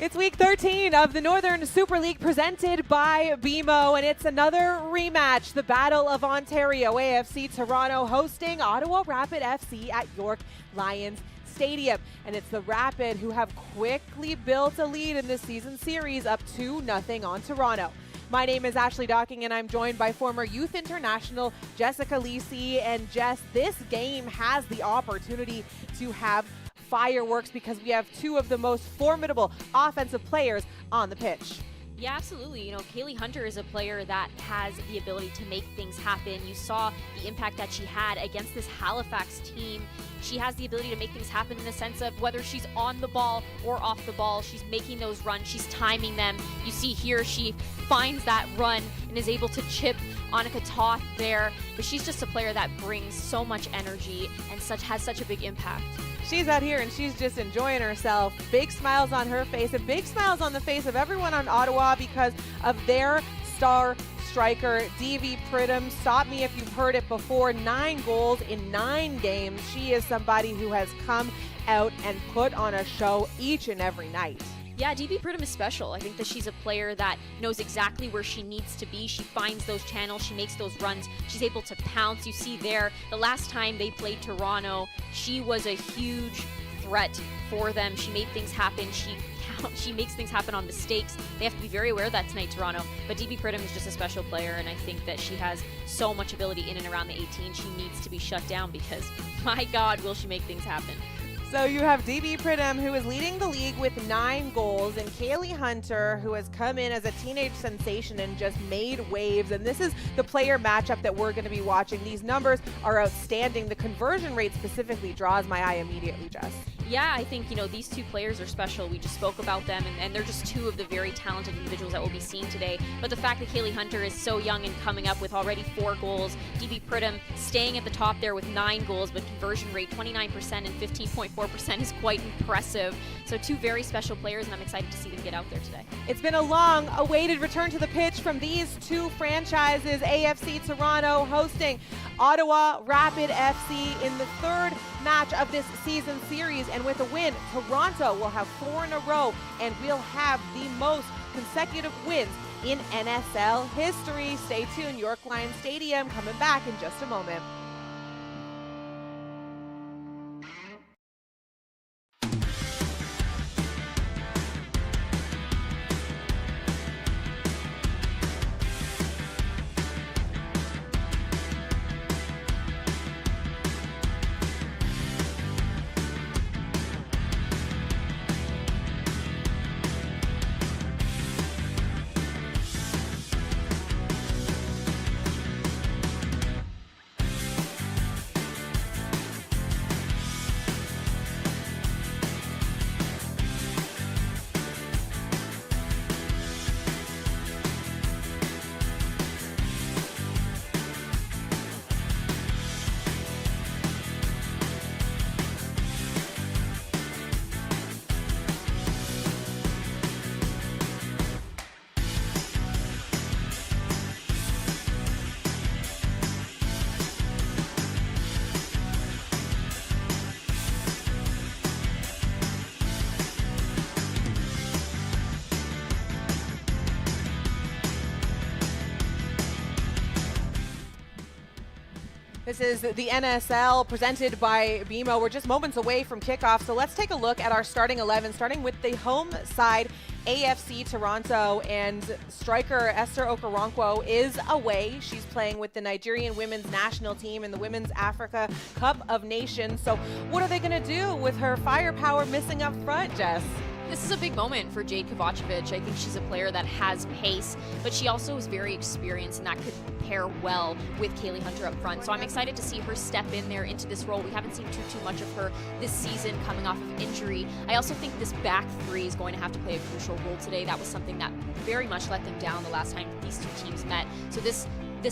It's week 13 of the Northern Super League presented by BMO, and it's another rematch. The Battle of Ontario, AFC Toronto hosting Ottawa Rapid FC at York Lions Stadium. And it's the Rapid who have quickly built a lead in this season series, up 2-0 on Toronto. My name is Ashley Docking, and I'm joined by former youth international Jessica Lisi. And Jess, this game has the opportunity to have fireworks because we have two of the most formidable offensive players on the pitch. Yeah, absolutely. You know, Kaylee Hunter is a player that has the ability to make things happen. You saw the impact that she had against this Halifax team. She has the ability to make things happen in the sense of whether she's on the ball or off the ball, she's making those runs, she's timing them. You see here, she finds that run and is able to chip Annika Toth there. But she's just a player that brings so much energy and has such a big impact. She's out here and she's just enjoying herself. Big smiles on her face and big smiles on the face of everyone on Ottawa because of their star striker, D.V. Pridham. Stop me if you've heard it before. 9 goals in 9 games. She is somebody who has come out and put on a show each and every night. Yeah, D.V. Pridham is special. I think that she's a player that knows exactly where she needs to be. She finds those channels, she makes those runs, she's able to pounce. You see there, the last time they played Toronto, she was a huge threat for them. She made things happen. She makes things happen on mistakes. They have to be very aware of that tonight, Toronto. But D.V. Pridham is just a special player, and I think that she has so much ability in and around the 18. She needs to be shut down because, my God, will she make things happen. So you have D.V. Pridham, who is leading the league with 9 goals, and Kaylee Hunter, who has come in as a teenage sensation and just made waves. And this is the player matchup that we're going to be watching. These numbers are outstanding. The conversion rate specifically draws my eye immediately, Jess. Yeah, I think, you know, these two players are special. We just spoke about them, and they're just two of the very talented individuals that we'll be seeing today. But the fact that Kaylee Hunter is so young and coming up with already 4 goals, D.V. Pridham staying at the top there with 9 goals, but conversion rate 29% and 15.4% is quite impressive. So 2 very special players, and I'm excited to see them get out there today. It's been a long-awaited return to the pitch from these 2 franchises. AFC Toronto hosting Ottawa Rapid FC in the 3rd match of this season series. And with a win, Toronto will have 4 in a row and will have the most consecutive wins in NSL history. Stay tuned. York Lions Stadium coming back in just a moment. This is the NSL presented by BMO. We're just moments away from kickoff, so let's take a look at our starting 11, starting with the home side, AFC Toronto, and striker Esther Okoronkwo is away. She's playing with the Nigerian women's national team in the Women's Africa Cup of Nations. So what are they going to do with her firepower missing up front, Jess? This is a big moment for Jade Kovacevic. I think she's a player that has pace, but she also is very experienced, and that could pair well with Kaylee Hunter up front. So I'm excited to see her step in there into this role. We haven't seen too much of her this season coming off of injury. I also think this back 3 is going to have to play a crucial role today. That was something that very much let them down the last time these 2 teams met. So this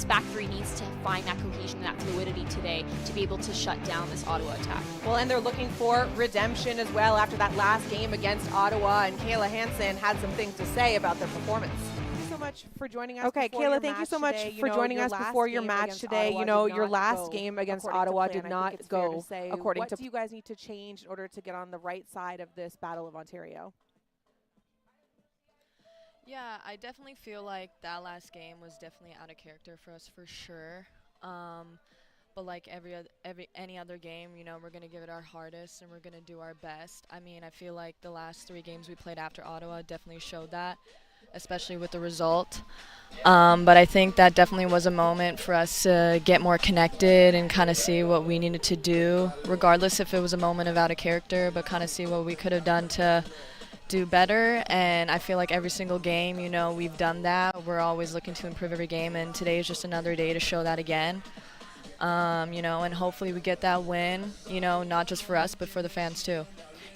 back 3 needs to find that cohesion and that fluidity today to be able to shut down this Ottawa attack. Well, and they're looking for redemption as well after that last game against Ottawa, and Kayla Hansen had some things to say about their performance. Thank you so much for joining us. Okay, Kayla, thank you so much for joining us before your match today. You know, your last game against Ottawa did not go according to. What do you guys need to change in order to get on the right side of this Battle of Ontario? Yeah, I definitely feel like that last game was definitely out of character for us for sure. But like any other game, you know, we're gonna give it our hardest and we're gonna do our best. I mean, I feel like the last 3 games we played after Ottawa definitely showed that, especially with the result. But I think that definitely was a moment for us to get more connected and kind of see what we needed to do, regardless if it was a moment of out of character, but kind of see what we could have done to do better. And I feel like every single game, you know, we've done that. We're always looking to improve every game, and today is just another day to show that again. You know, and hopefully we get that win, you know, not just for us, but for the fans too.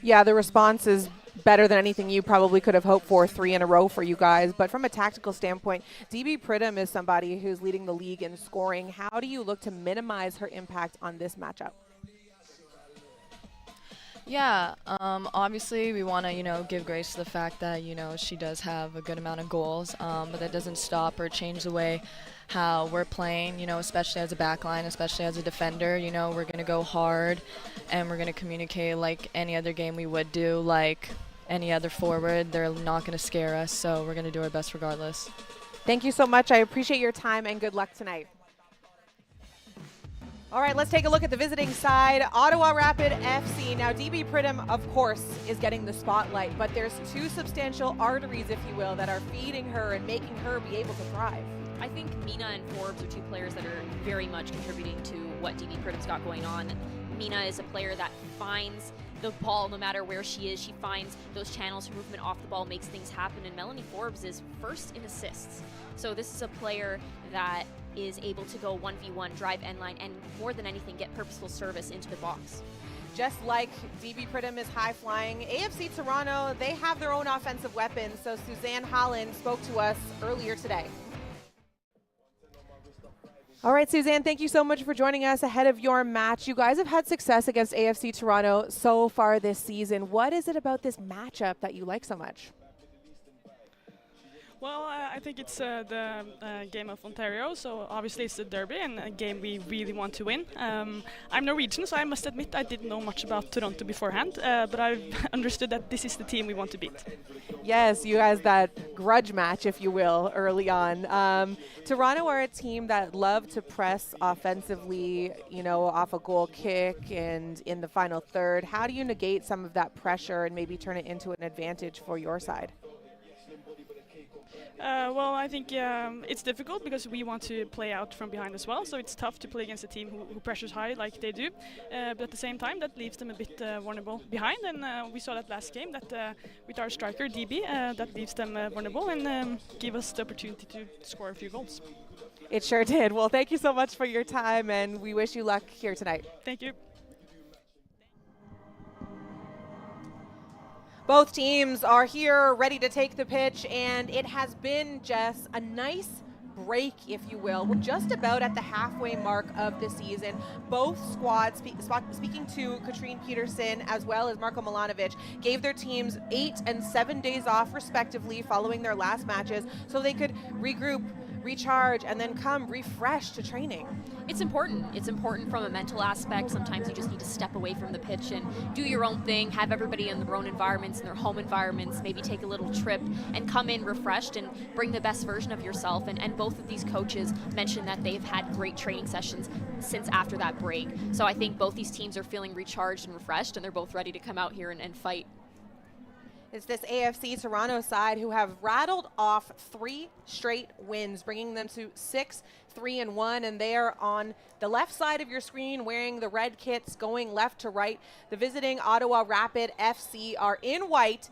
Yeah, the response is better than anything you probably could have hoped for, 3 in a row for you guys. But from a tactical standpoint, DB Pridham is somebody who's leading the league in scoring. How do you look to minimize her impact on this matchup? Yeah, obviously we want to, you know, give grace to the fact that, you know, she does have a good amount of goals, but that doesn't stop or change the way how we're playing, you know, especially as a backline, especially as a defender. You know, we're going to go hard and we're going to communicate like any other game we would do, like any other forward. They're not going to scare us, so we're going to do our best regardless. Thank you so much. I appreciate your time and good luck tonight. All right, let's take a look at the visiting side. Ottawa Rapid FC. Now, DB Pridham, of course, is getting the spotlight, but there's 2 substantial arteries, if you will, that are feeding her and making her be able to thrive. I think Mina and Forbes are 2 players that are very much contributing to what DB Pridham's got going on. Mina is a player that finds the ball no matter where she is. She finds those channels for movement off the ball, makes things happen, and Melanie Forbes is first in assists. So this is a player that is able to go 1v1, drive end line, and more than anything, get purposeful service into the box. Just like DB Pridham is high-flying, AFC Toronto, they have their own offensive weapons. So Suzanne Holland spoke to us earlier today. All right, Suzanne, thank you so much for joining us ahead of your match. You guys have had success against AFC Toronto so far this season. What is it about this matchup that you like so much? Well, I think it's the game of Ontario, so obviously it's the derby and a game we really want to win. I'm Norwegian, so I must admit I didn't know much about Toronto beforehand, but I've understood that this is the team we want to beat. Yes, you guys, that grudge match, if you will, early on. Toronto are a team that love to press offensively, you know, off a goal kick and in the final third. How do you negate some of that pressure and maybe turn it into an advantage for your side? Well, I think it's difficult because we want to play out from behind as well, so it's tough to play against a team who pressures high like they do. But at the same time, that leaves them a bit vulnerable behind, and we saw that last game that with our striker, DB, that leaves them vulnerable and give us the opportunity to score a few goals. It sure did. Well, thank you so much for your time, and we wish you luck here tonight. Thank you. Both teams are here ready to take the pitch, and it has been just a nice break, if you will. We're just about at the halfway mark of the season. Both squads, speaking to Katrine Peterson as well as Marko Milanovic, gave their teams 8 and 7 days off respectively following their last matches so they could regroup, recharge, and then come refreshed to training. It's important. It's important from a mental aspect. Sometimes you just need to step away from the pitch and do your own thing, have everybody in their own environments, in their home environments, maybe take a little trip and come in refreshed and bring the best version of yourself. And both of these coaches mentioned that they've had great training sessions since after that break. So I think both these teams are feeling recharged and refreshed, and they're both ready to come out here and fight. It's this AFC Toronto side who have rattled off 3 straight wins, bringing them to 6-3-1, and they are on the left side of your screen wearing the red kits going left to right. The visiting Ottawa Rapid FC are in white,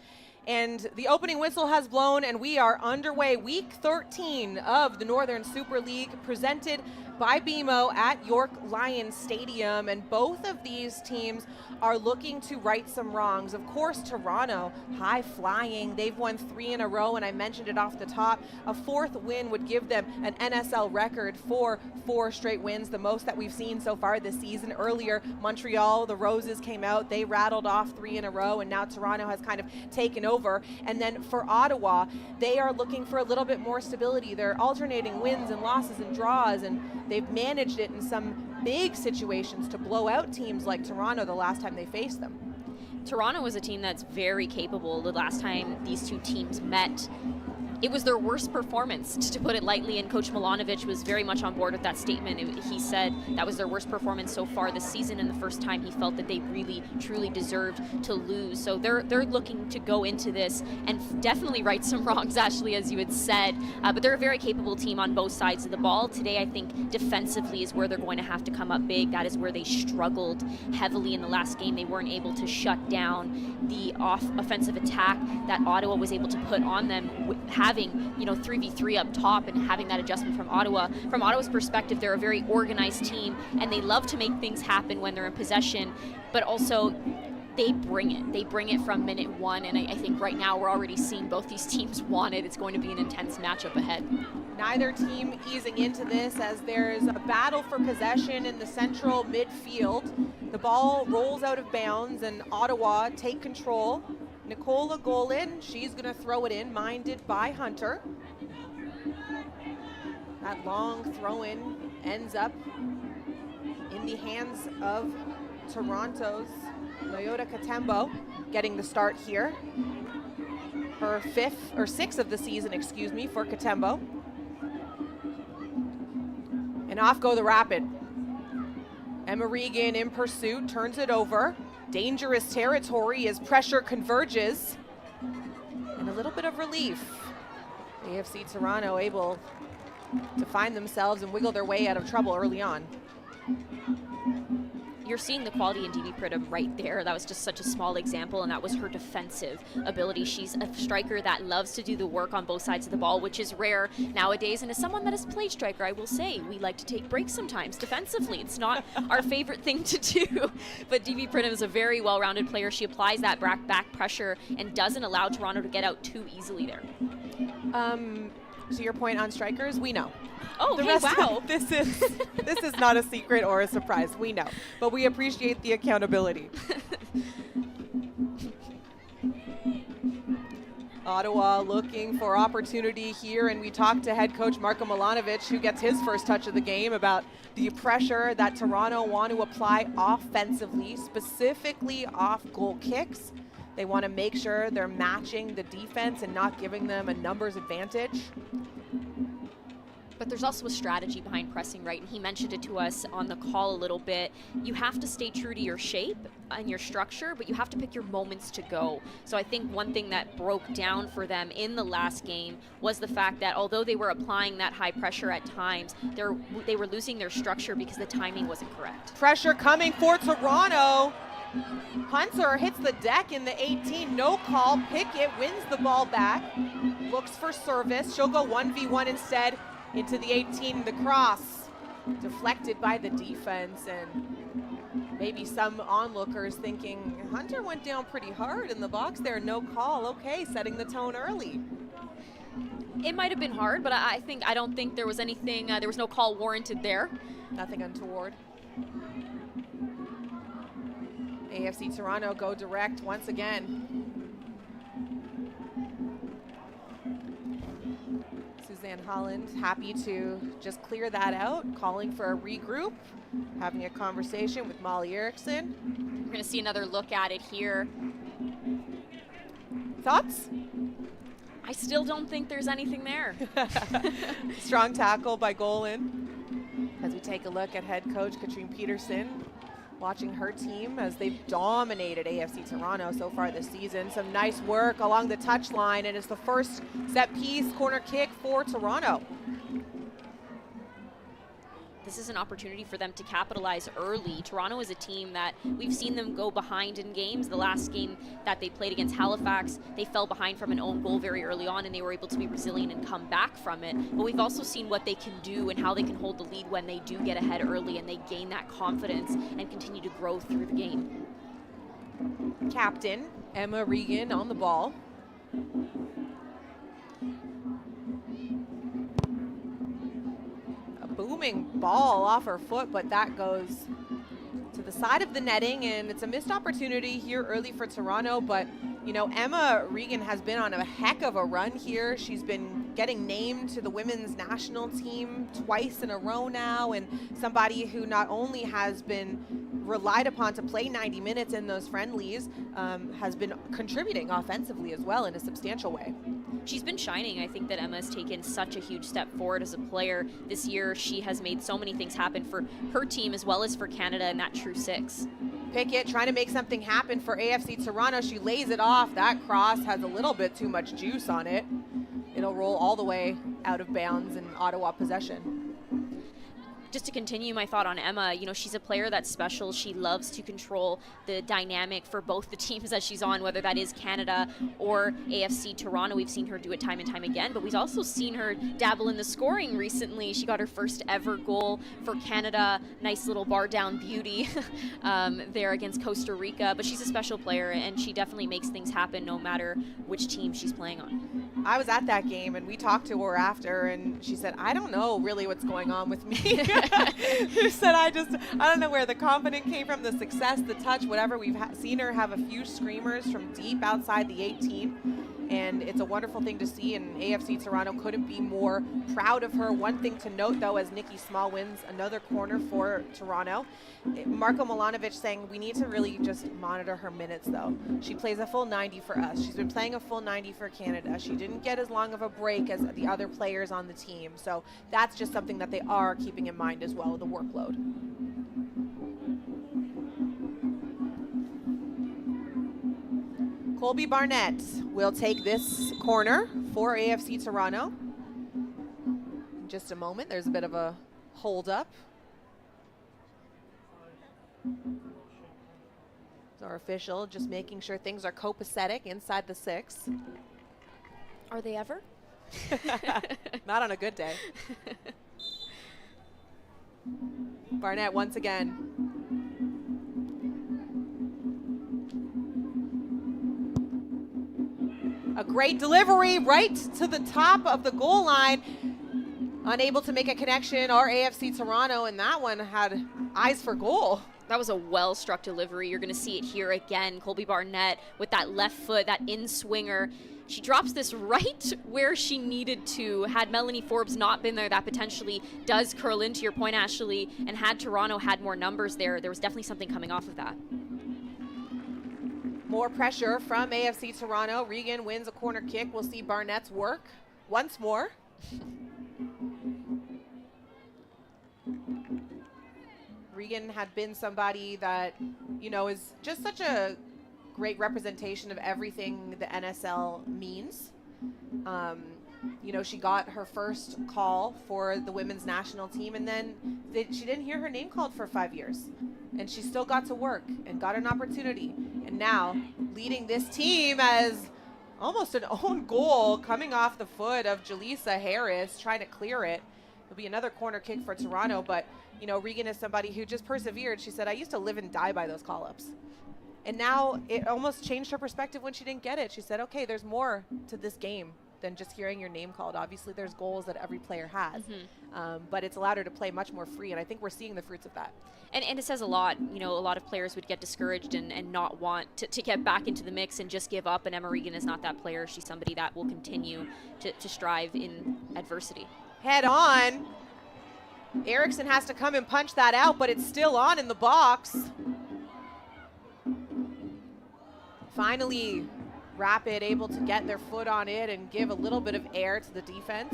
and the opening whistle has blown, and we are underway. Week 13 of the Northern Super League presented by BMO at York Lions Stadium, and both of these teams are looking to right some wrongs. Of course, Toronto, high flying. They've won 3 in a row, and I mentioned it off the top. A 4th win would give them an NSL record for 4 straight wins, the most that we've seen so far this season. Earlier, Montreal, the Roses came out. They rattled off 3 in a row, and now Toronto has kind of taken over. And then for Ottawa, they are looking for a little bit more stability. They're alternating wins and losses and draws, and they've managed it in some big situations to blow out teams like Toronto the last time they faced them. Toronto is a team that's very capable. The last time these two teams met, It was their worst performance, to put it lightly, and Coach Milanovic was very much on board with that statement. He said that was their worst performance so far this season, and the first time he felt that they really, truly deserved to lose. So they're looking to go into this and definitely right some wrongs, Ashley, as you had said. But they're a very capable team on both sides of the ball. Today, I think defensively is where they're going to have to come up big. That is where they struggled heavily in the last game. They weren't able to shut down the offensive attack that Ottawa was able to put on them, having 3v3 up top and having that adjustment from Ottawa. From Ottawa's perspective, they're a very organized team, and they love to make things happen when they're in possession, but also they bring it. They bring it from minute one, and I think right now we're already seeing both these teams want it. It's going to be an intense matchup ahead. Neither team easing into this as there's a battle for possession in the central midfield. The ball rolls out of bounds, and Ottawa take control. Nicola Golin, she's going to throw it in, minded by Hunter. That long throw-in ends up in the hands of Toronto's Nyota Katembo, getting the start here. Her sixth of the season, for Katembo. And off go the Rapid. Emma Regan in pursuit, turns it over. Dangerous territory as pressure converges. And a little bit of relief. AFC Toronto able to find themselves and wiggle their way out of trouble early on. You're seeing the quality in DB Pridham right there. That was just such a small example, and that was her defensive ability. She's a striker that loves to do the work on both sides of the ball, which is rare nowadays. And as someone that has played striker, I will say we like to take breaks sometimes defensively. It's not our favorite thing to do, but DB Pridham is a very well-rounded player. She applies that back pressure and doesn't allow Toronto to get out too easily there. To your point on strikers, we know. Oh, the hey, rest wow. This is not a secret or a surprise. We know, but we appreciate the accountability. Ottawa looking for opportunity here, and we talked to head coach Marko Milanovic, who gets his first touch of the game, about the pressure that Toronto want to apply offensively, specifically off goal kicks. They want to make sure they're matching the defense and not giving them a numbers advantage. But there's also a strategy behind pressing, right? And he mentioned it to us on the call a little bit. You have to stay true to your shape and your structure, but you have to pick your moments to go. So I think one thing that broke down for them in the last game was the fact that although they were applying that high pressure at times, they were losing their structure because the timing wasn't correct. Pressure coming for Toronto. Hunter hits the deck in the 18, no call. Pickett wins the ball back, looks for service. She'll go 1v1 instead into the 18, the cross deflected by the defense, and maybe some onlookers thinking Hunter went down pretty hard in the box there, no call. Okay, setting the tone early. It might have been hard, but I don't think there was anything, there was no call warranted there. Nothing untoward. AFC Toronto go direct once again. Suzanne Holland happy to just clear that out, calling for a regroup, having a conversation with Molly Erickson. We're going to see another look at it here. Thoughts? I still don't think there's anything there. Strong tackle by Golin. As we take a look at head coach Katrine Peterson, watching her team as they've dominated AFC Toronto so far this season. Some nice work along the touchline, and it's the first set piece corner kick for Toronto. This is an opportunity for them to capitalize early. Toronto is a team that we've seen them go behind in games. The last game that they played against Halifax, they fell behind from an own goal very early on, and they were able to be resilient and come back from it. But we've also seen what they can do and how they can hold the lead when they do get ahead early and they gain that confidence and continue to grow through the game. Captain Emma Regan on the ball. Booming ball off her foot, but that goes to the side of the netting, and it's a missed opportunity here early for Toronto. But you know, Emma Regan has been on a heck of a run here. She's been getting named to the women's national team twice in a row now, and somebody who not only has been relied upon to play 90 minutes in those friendlies, has been contributing offensively as well in a substantial way. she's been shining. I think that Emma has taken such a huge step forward as a player this year. She has made so many things happen for her team as well as for Canada in that true six. Pickett trying to make something happen for AFC Toronto. She lays it off. That cross has a little bit too much juice on it. It'll roll all the way out of bounds in Ottawa possession. Just to continue my thought on Emma, you know, she's a player that's special. She loves to control the dynamic for both the teams that she's on, whether that is Canada or AFC Toronto. We've seen her do it time and time again, but we've also seen her dabble in the scoring recently. She got her first ever goal for Canada. Nice little bar down beauty there against Costa Rica, but she's a special player, and she definitely makes things happen no matter which team she's playing on. I was at that game, and we talked to her after, and she said, I don't know really what's going on with me. She said, I don't know where the confidence came from, the success, the touch, whatever. We've seen her have a few screamers from deep outside the 18. And it's a wonderful thing to see, and AFC Toronto couldn't be more proud of her. One thing to note, though, as Nikki Small wins another corner for Toronto, Marko Milanovic saying we need to really just monitor her minutes, though. She plays a full 90 for us. She's been playing a full 90 for Canada. She didn't get as long of a break as the other players on the team. So that's just something that they are keeping in mind as well, the workload. Colby Barnett will take this corner for AFC Toronto. In just a moment, there's a bit of a hold up. Our official just making sure things are copacetic inside the 6. Are they ever? Not on a good day. Barnett once again. A great delivery right to the top of the goal line. Unable to make a connection, our AFC Toronto, and that one had eyes for goal. That was a well-struck delivery. You're going to see it here again. Colby Barnett with that left foot, that in-swinger. She drops this right where she needed to. Had Melanie Forbes not been there, that potentially does curl into your point, Ashley. And had Toronto had more numbers there, there was definitely something coming off of that. More pressure from AFC Toronto. Regan wins a corner kick. We'll see Barnett's work once more. Regan had been somebody that, you know, is just such a great representation of everything the NSL means. You know, she got her first call for the women's national team, and then she didn't hear her name called for 5 years. And she still got to work and got an opportunity. And now leading this team as almost an own goal coming off the foot of Jaleesa Harris, trying to clear it. It'll be another corner kick for Toronto, but, you know, Regan is somebody who just persevered. She said, I used to live and die by those call-ups. And now it almost changed her perspective when she didn't get it. She said, okay, there's more to this game than just hearing your name called. Obviously, there's goals that every player has, but it's allowed her to play much more free, and I think we're seeing the fruits of that. And it says a lot. You know, a lot of players would get discouraged and not want to get back into the mix and just give up, and Emma Regan is not that player. She's somebody that will continue to strive in adversity. Head on. Erickson has to come and punch that out, but it's still on in the box. Finally, Rapid able to get their foot on it and give a little bit of air to the defense.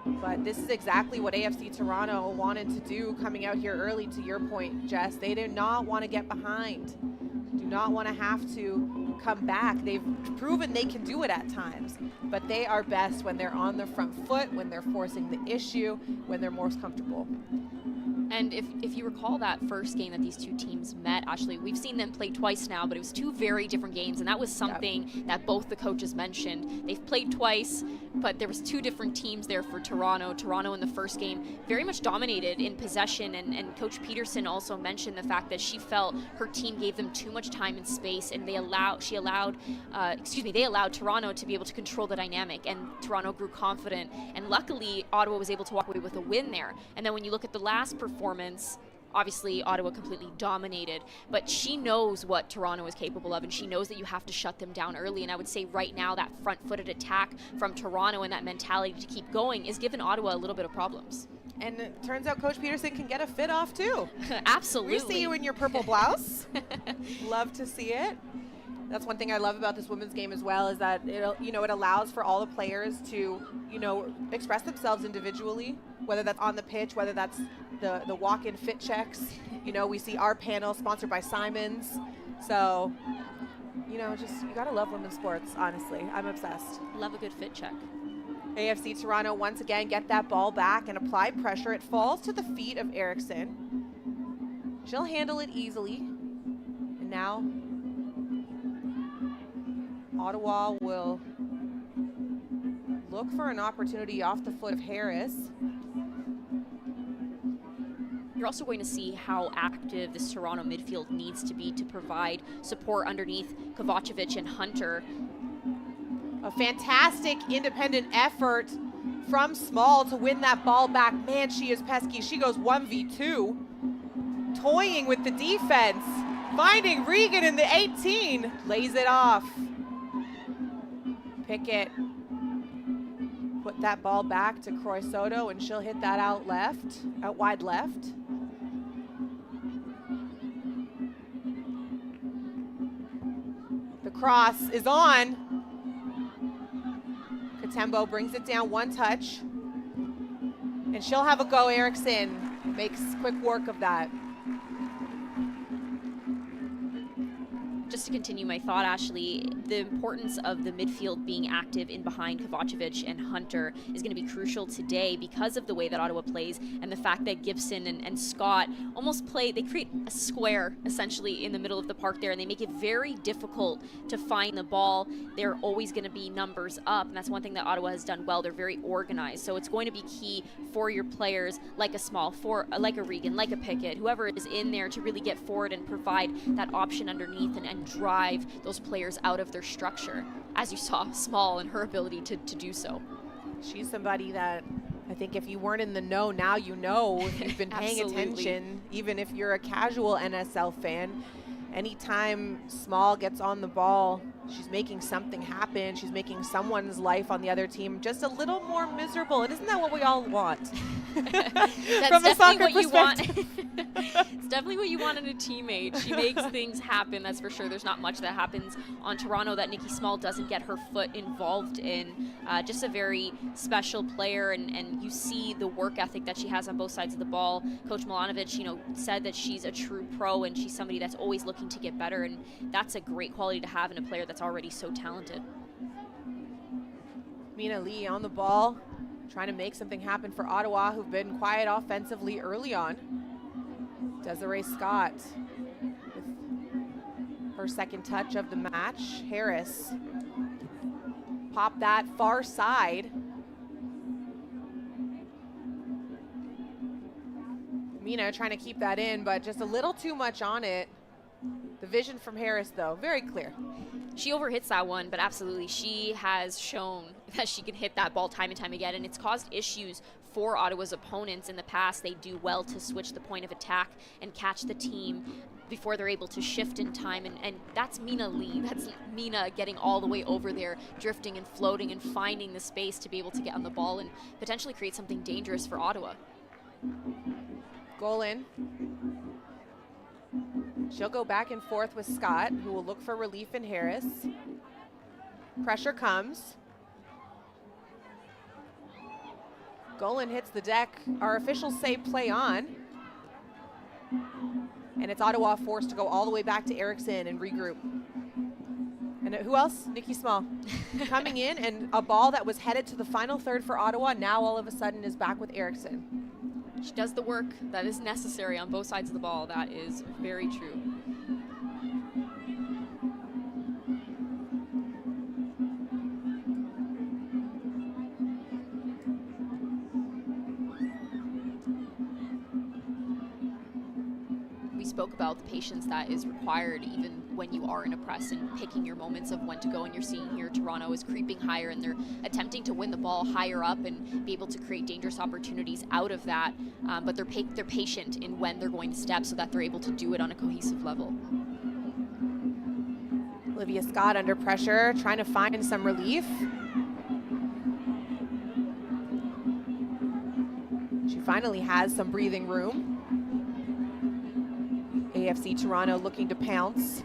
But this is exactly what AFC Toronto wanted to do coming out here early, to your point, Jess. They do not want to get behind. Do not want to have to come back. They've proven they can do it at times, but they are best when they're on the front foot, when they're forcing the issue, when they're most comfortable. And if you recall that first game that these two teams met, Ashley, we've seen them play twice now, but it was two very different games, and that was something that both the coaches mentioned. They've played twice, but there was two different teams there for Toronto. Toronto in the first game very much dominated in possession, and Coach Peterson also mentioned the fact that she felt her team gave them too much time and space, and they allowed Toronto to be able to control the dynamic, and Toronto grew confident, and luckily Ottawa was able to walk away with a win there. And then when you look at the last performance, obviously Ottawa completely dominated, but she knows what Toronto is capable of, and she knows that you have to shut them down early. And I would say right now that front-footed attack from Toronto and that mentality to keep going is giving Ottawa a little bit of problems. And it turns out Coach Peterson can get a fit off too. Absolutely. We see you in your purple blouse. Love to see it. That's one thing I love about this women's game as well, is that it allows for all the players to, express themselves individually, whether that's on the pitch, whether that's the walk-in fit checks. We see our panel sponsored by Simons. So, you gotta love women's sports, honestly. I'm obsessed. Love a good fit check. AFC Toronto once again get that ball back and apply pressure. It falls to the feet of Eriksson. She'll handle it easily. And now Ottawa will look for an opportunity off the foot of Harris. You're also going to see how active this Toronto midfield needs to be to provide support underneath Kovacevic and Hunter. A fantastic independent effort from Small to win that ball back. Man, she is pesky. She goes 1v2, toying with the defense, finding Regan in the 18, lays it off. Pickett put that ball back to Croy Soto, and she'll hit that out wide left. The cross is on. Katembo brings it down one touch, and she'll have a go. Eriksson makes quick work of that. Just to continue my thought, Ashley, the importance of the midfield being active in behind Kovacevic and Hunter is going to be crucial today because of the way that Ottawa plays and the fact that Gibson and Scott almost they create a square essentially in the middle of the park there, and they make it very difficult to find the ball. They're always going to be numbers up, and that's one thing that Ottawa has done well. They're very organized, so it's going to be key for your players like a Small, like a Regan, like a Pickett, whoever is in there to really get forward and provide that option underneath and drive those players out of their structure, as you saw Small and her ability to do so. She's somebody that I think if you weren't in the know, now you know. If you've been paying attention, even if you're a casual NSL fan, anytime Small gets on the ball, she's making something happen. She's making someone's life on the other team just a little more miserable. And isn't that what we all want? That's From a soccer what you want. perspective. It's definitely what you want in a teammate. She makes things happen, that's for sure. There's not much that happens on Toronto that Nikki Small doesn't get her foot involved in. Just a very special player, and you see the work ethic that she has on both sides of the ball. Coach Milanovic, said that she's a true pro and she's somebody that's always looking to get better, and that's a great quality to have in a player that's already so talented. Mina Lee on the ball, trying to make something happen for Ottawa, who've been quiet offensively early on. Desiree Scott with her second touch of the match. Harris pop that far side. Mina trying to keep that in, but just a little too much on it. The vision from Harris, though, very clear. She overhits that one, but absolutely, she has shown that she can hit that ball time and time again, and it's caused issues for Ottawa's opponents in the past. They do well to switch the point of attack and catch the team before they're able to shift in time, and that's Mina Lee. That's Mina getting all the way over there, drifting and floating and finding the space to be able to get on the ball and potentially create something dangerous for Ottawa. Goal in. She'll go back and forth with Scott, who will look for relief in Harris. Pressure comes. Golan hits the deck. Our officials say play on. And it's Ottawa forced to go all the way back to Eriksson and regroup. And who else? Nikki Small. Coming in, and a ball that was headed to the final third for Ottawa now all of a sudden is back with Eriksson. She does the work that is necessary on both sides of the ball. That is very true. We spoke about the patience that is required even when you are in a press and picking your moments of when to go, and you're seeing here Toronto is creeping higher and they're attempting to win the ball higher up and be able to create dangerous opportunities out of that, but they're patient in when they're going to step so that they're able to do it on a cohesive level. Olivia Scott under pressure, trying to find some relief. She finally has some breathing room. AFC Toronto looking to pounce.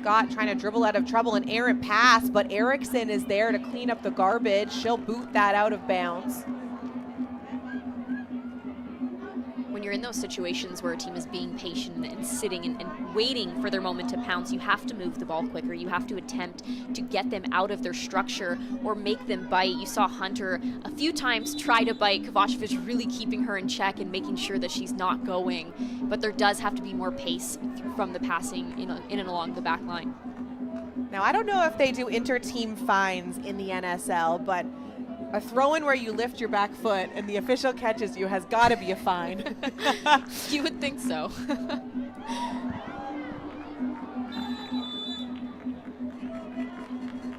Scott trying to dribble out of trouble, an errant pass, but Erickson is there to clean up the garbage. She'll boot that out of bounds. When you're in those situations where a team is being patient and sitting and waiting for their moment to pounce, you have to move the ball quicker. You have to attempt to get them out of their structure or make them bite. You saw Hunter a few times try to bite. Kovacevic really keeping her in check and making sure that she's not going. But there does have to be more pace from the passing in and along the back line. Now, I don't know if they do inter-team fines in the NSL, but a throw-in where you lift your back foot and the official catches you has got to be a fine. You would think so.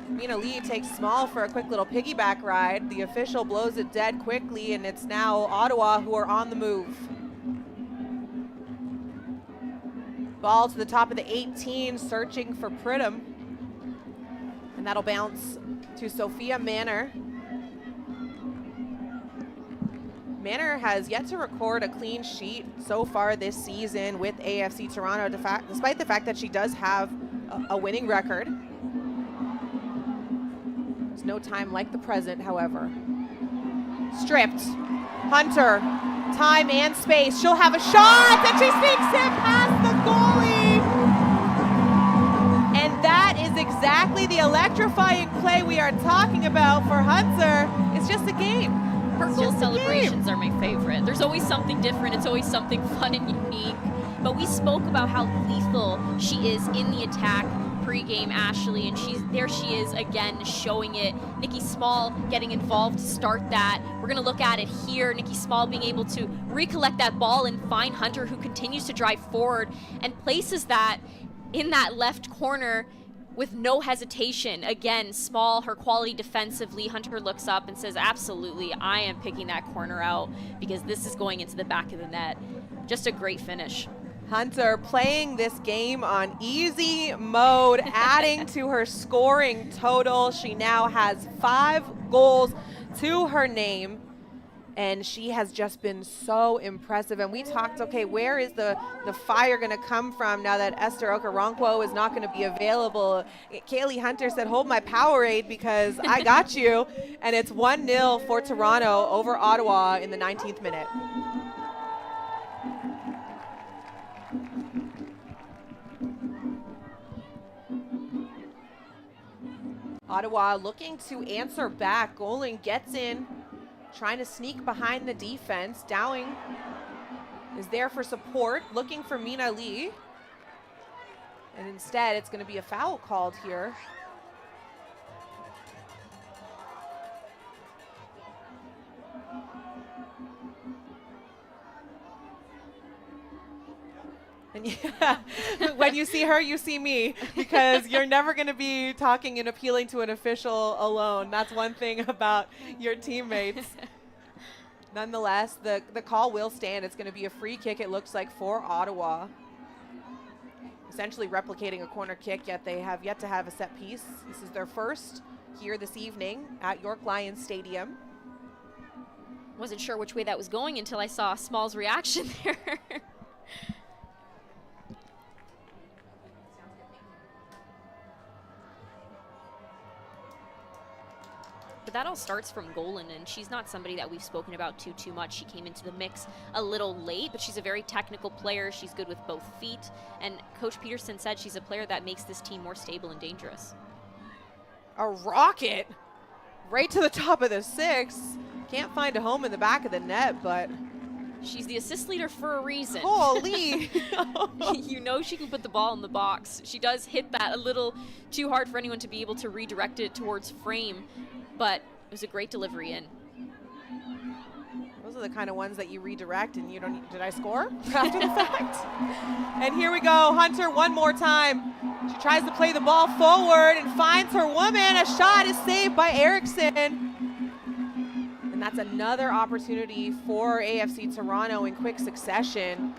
Mina Lee takes Small for a quick little piggyback ride. The official blows it dead quickly, and it's now Ottawa who are on the move. Ball to the top of the 18, searching for Pridham. And that'll bounce to Sophia Manor. Manor has yet to record a clean sheet so far this season with AFC Toronto, despite the fact that she does have a winning record. There's no time like the present, however. Stripped. Hunter, time and space. She'll have a shot, and she sneaks it past the goalie. And that is exactly the electrifying play we are talking about for Hunter. It's just a game. Her goal celebrations are my favorite. There's always something different. It's always something fun and unique. But we spoke about how lethal she is in the attack pre-game, Ashley, and she is again showing it. Nikki Small getting involved to start that. We're going to look at it here. Nikki Small being able to recollect that ball and find Hunter, who continues to drive forward and places that in that left corner with no hesitation. Again, Small, her quality defensively. Hunter looks up and says, absolutely, I am picking that corner out because this is going into the back of the net. Just a great finish. Hunter playing this game on easy mode, adding to her scoring total. She now has 5 goals to her name, and she has just been so impressive. And we talked, okay, where is the fire going to come from now that Esther Okoronkwo is not going to be available? Kaylee Hunter said, hold my Powerade because I got you. And it's 1-0 for Toronto over Ottawa in the 19th minute. Ottawa looking to answer back. Golan gets in, trying to sneak behind the defense. Dowling is there for support, looking for Mina Lee. And instead, it's going to be a foul called here. And yeah, when you see her, you see me, because you're never going to be talking and appealing to an official alone. That's one thing about your teammates. Nonetheless, the call will stand. It's going to be a free kick, it looks like, for Ottawa. Essentially replicating a corner kick, yet they have yet to have a set piece. This is their first here this evening at York Lions Stadium. Wasn't sure which way that was going until I saw Small's reaction there. But that all starts from Golan, and she's not somebody that we've spoken about too much. She came into the mix a little late, but she's a very technical player. She's good with both feet, and Coach Peterson said she's a player that makes this team more stable and dangerous. A rocket right to the top of the 6. Can't find a home in the back of the net, but she's the assist leader for a reason. Holy! You know she can put the ball in the box. She does hit that a little too hard for anyone to be able to redirect it towards frame, but it was a great delivery in. Those are the kind of ones that you redirect and you don't, did I score after the fact? And here we go, Hunter one more time. She tries to play the ball forward and finds her woman. A shot is saved by Erickson. And that's another opportunity for AFC Toronto in quick succession.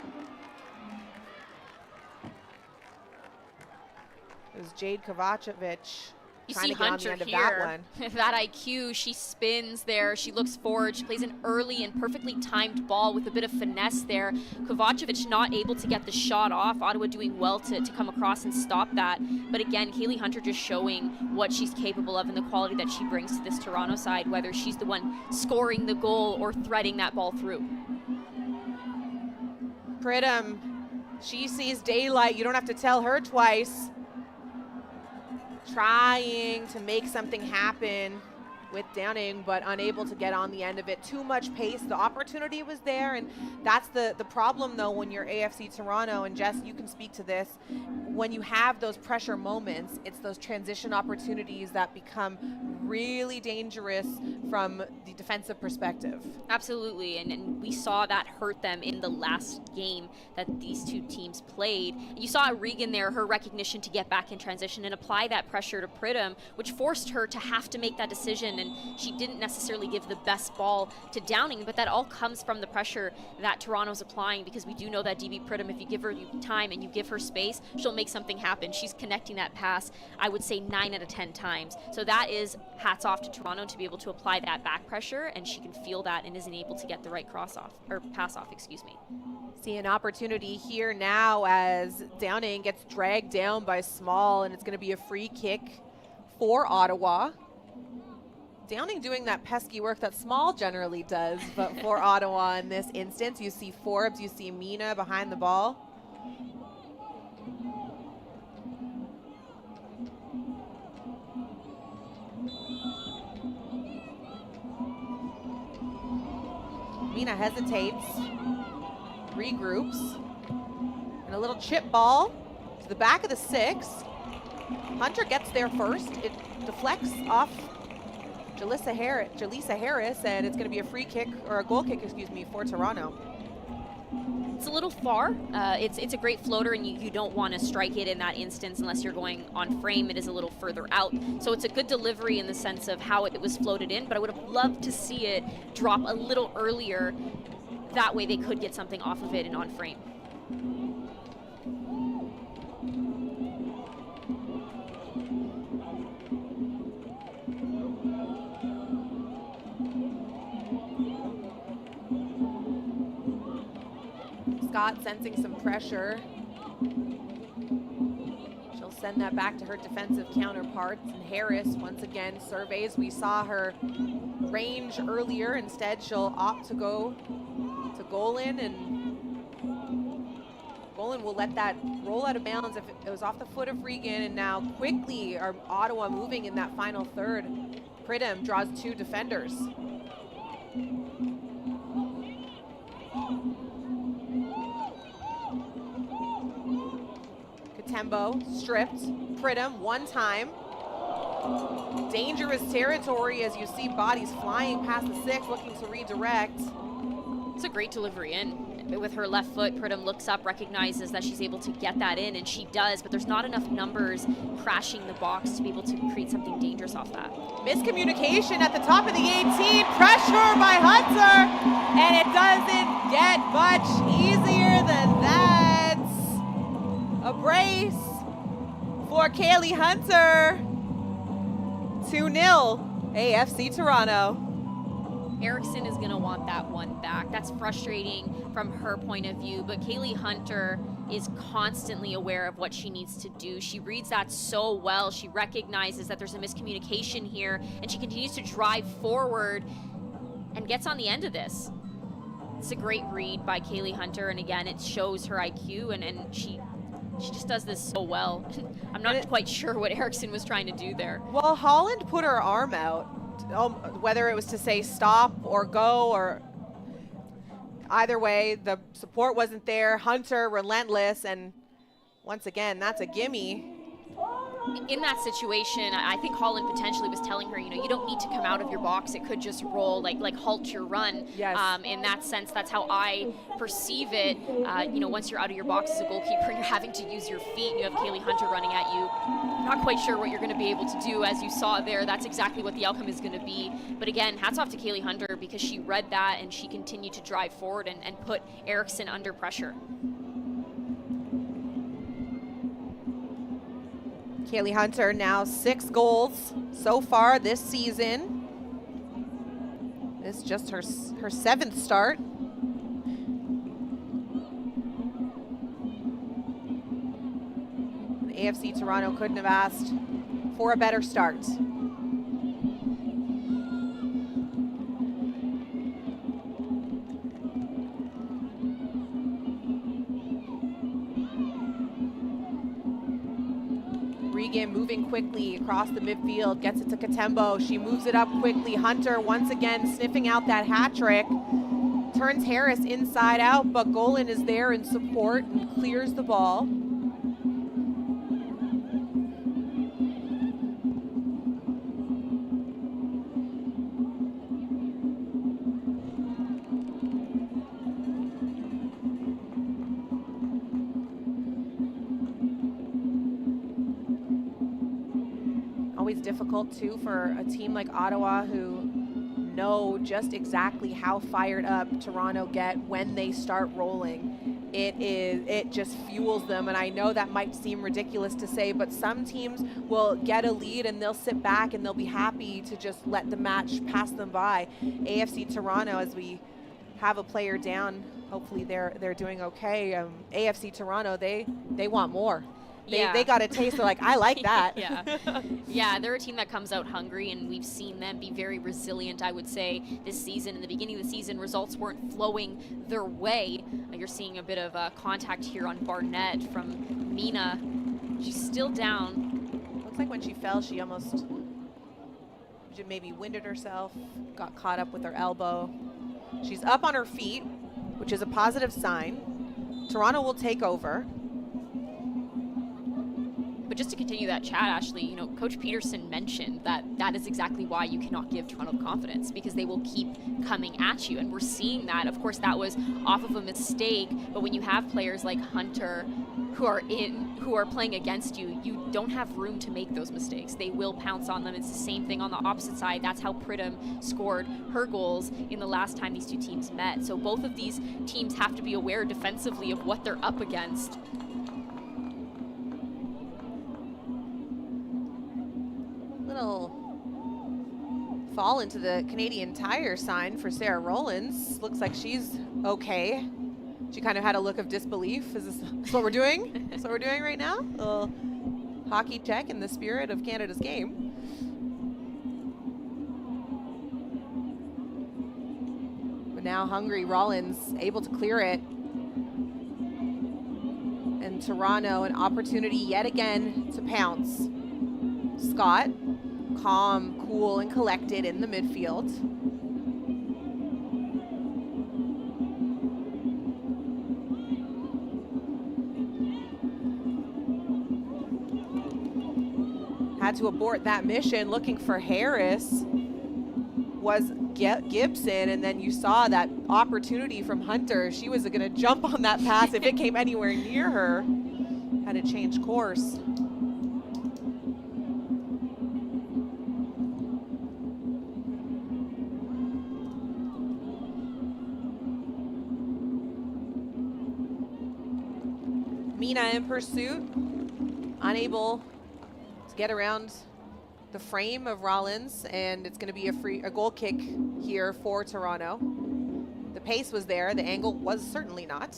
It was Jade Kovacevic You trying see to get on the Hunter end of here, that one. that IQ, she spins there, she looks forward, she plays an early and perfectly timed ball with a bit of finesse there. Kovacevic not able to get the shot off, Ottawa doing well to come across and stop that. But again, Kaylee Hunter just showing what she's capable of and the quality that she brings to this Toronto side, whether she's the one scoring the goal or threading that ball through. Pridham, she sees daylight. You don't have to tell her twice. Trying to make something happen with Downing, but unable to get on the end of it. Too much pace. The opportunity was there, and that's the problem, though, when you're AFC Toronto. And Jess, you can speak to this. When you have those pressure moments, it's those transition opportunities that become really dangerous from the defensive perspective. Absolutely, and we saw that hurt them in the last game that these two teams played. You saw Regan there, her recognition to get back in transition and apply that pressure to Pridham, which forced her to have to make that decision, and she didn't necessarily give the best ball to Downing, but that all comes from the pressure that Toronto's applying, because we do know that DB Pridham, if you give her time and you give her space, she'll make something happen. She's connecting that pass, I would say 9 out of 10 times. So that is hats off to Toronto to be able to apply that back pressure, and she can feel that and isn't able to get the right pass off, excuse me. See an opportunity here now as Downing gets dragged down by Small, and it's going to be a free kick for Ottawa. Downing doing that pesky work that Small generally does, but for Ottawa in this instance, you see Forbes, you see Mina behind the ball. Mina hesitates, regroups, and a little chip ball to the back of the 6. Hunter gets there first. It deflects off Jalissa Harris, and it's going to be a free kick, or a goal kick, excuse me, for Toronto. It's a little far. It's a great floater, and you don't want to strike it in that instance unless you're going on frame. It is a little further out. So it's a good delivery in the sense of how it was floated in, but I would have loved to see it drop a little earlier. That way they could get something off of it and on frame. Scott sensing some pressure. She'll send that back to her defensive counterparts. And Harris, once again, surveys. We saw her range earlier. Instead, she'll opt to go to Golan, and Golan will let that roll out of bounds if it was off the foot of Regan. And now quickly are Ottawa moving in that final third. Pridham draws 2 defenders. Tembo stripped. Pridham one time. Dangerous territory as you see bodies flying past the 6, looking to redirect. It's a great delivery in. With her left foot, Pridham looks up, recognizes that she's able to get that in, and she does, but there's not enough numbers crashing the box to be able to create something dangerous off that. Miscommunication at the top of the 18. Pressure by Hunter, and it doesn't get much easier than that. A brace for Kaylee Hunter. 2-0 AFC Toronto. Erickson is going to want that one back. That's frustrating from her point of view, but Kaylee Hunter is constantly aware of what she needs to do. She reads that so well. She recognizes that there's a miscommunication here, and she continues to drive forward and gets on the end of this. It's a great read by Kaylee Hunter, and again, it shows her IQ, and she just does this so well. I'm not quite sure what Erickson was trying to do there. Well, Holland put her arm out, whether it was to say stop or go, or either way, the support wasn't there. Hunter relentless, and once again, that's a gimme. In that situation, I think Holland potentially was telling her, you don't need to come out of your box. It could just roll, like halt your run. Yes. In that sense, that's how I perceive it. Once you're out of your box as a goalkeeper and you're having to use your feet, and you have Kaylee Hunter running at you, not quite sure what you're going to be able to do. As you saw there, that's exactly what the outcome is going to be. But again, hats off to Kaylee Hunter, because she read that and she continued to drive forward and put Erickson under pressure. Kaylee Hunter now 6 goals so far this season. This is just her 7th start. And AFC Toronto couldn't have asked for a better start. Regan moving quickly across the midfield, gets it to Katembo. She moves it up quickly. Hunter once again sniffing out that hat trick. Turns Harris inside out, but Golan is there in support and clears the ball. Always difficult too for a team like Ottawa who know just exactly how fired up Toronto get when they start rolling. It just fuels them, and I know that might seem ridiculous to say, but some teams will get a lead and they'll sit back and they'll be happy to just let the match pass them by. AFC Toronto, as we have a player down, hopefully they're doing okay. AFC Toronto, they want more. They got a taste. They're like, I like that. Yeah, they're a team that comes out hungry, and we've seen them be very resilient, I would say, this season. In the beginning of the season, results weren't flowing their way. You're seeing a bit of contact here on Barnett from Mina. She's still down. Looks like when she fell, she maybe winded herself, got caught up with her elbow. She's up on her feet, which is a positive sign. Toronto will take over. But just to continue that chat, Ashley, you know, Coach Peterson mentioned that is exactly why you cannot give Toronto confidence, because they will keep coming at you. And we're seeing that. Of course, that was off of a mistake. But when you have players like Hunter who are playing against you, you don't have room to make those mistakes. They will pounce on them. It's the same thing on the opposite side. That's how Pridham scored her goals in the last time these two teams met. So both of these teams have to be aware defensively of what they're up against. Fall into the Canadian Tire sign for Sarah Rollins. Looks like she's okay. She kind of had a look of disbelief. Is this what we're doing? Is what we're doing right now? A little hockey check in the spirit of Canada's game. But now hungry Rollins able to clear it. And Toronto, an opportunity yet again to pounce. Scott, calm, cool, and collected in the midfield. Had to abort that mission looking for Harris. Was Gibson, and then you saw that opportunity from Hunter. She was going to jump on that pass if it came anywhere near her. Had to change course. Mina in pursuit, unable to get around the frame of Rollins, and it's going to be a goal kick here for Toronto. The pace was there, the angle was certainly not.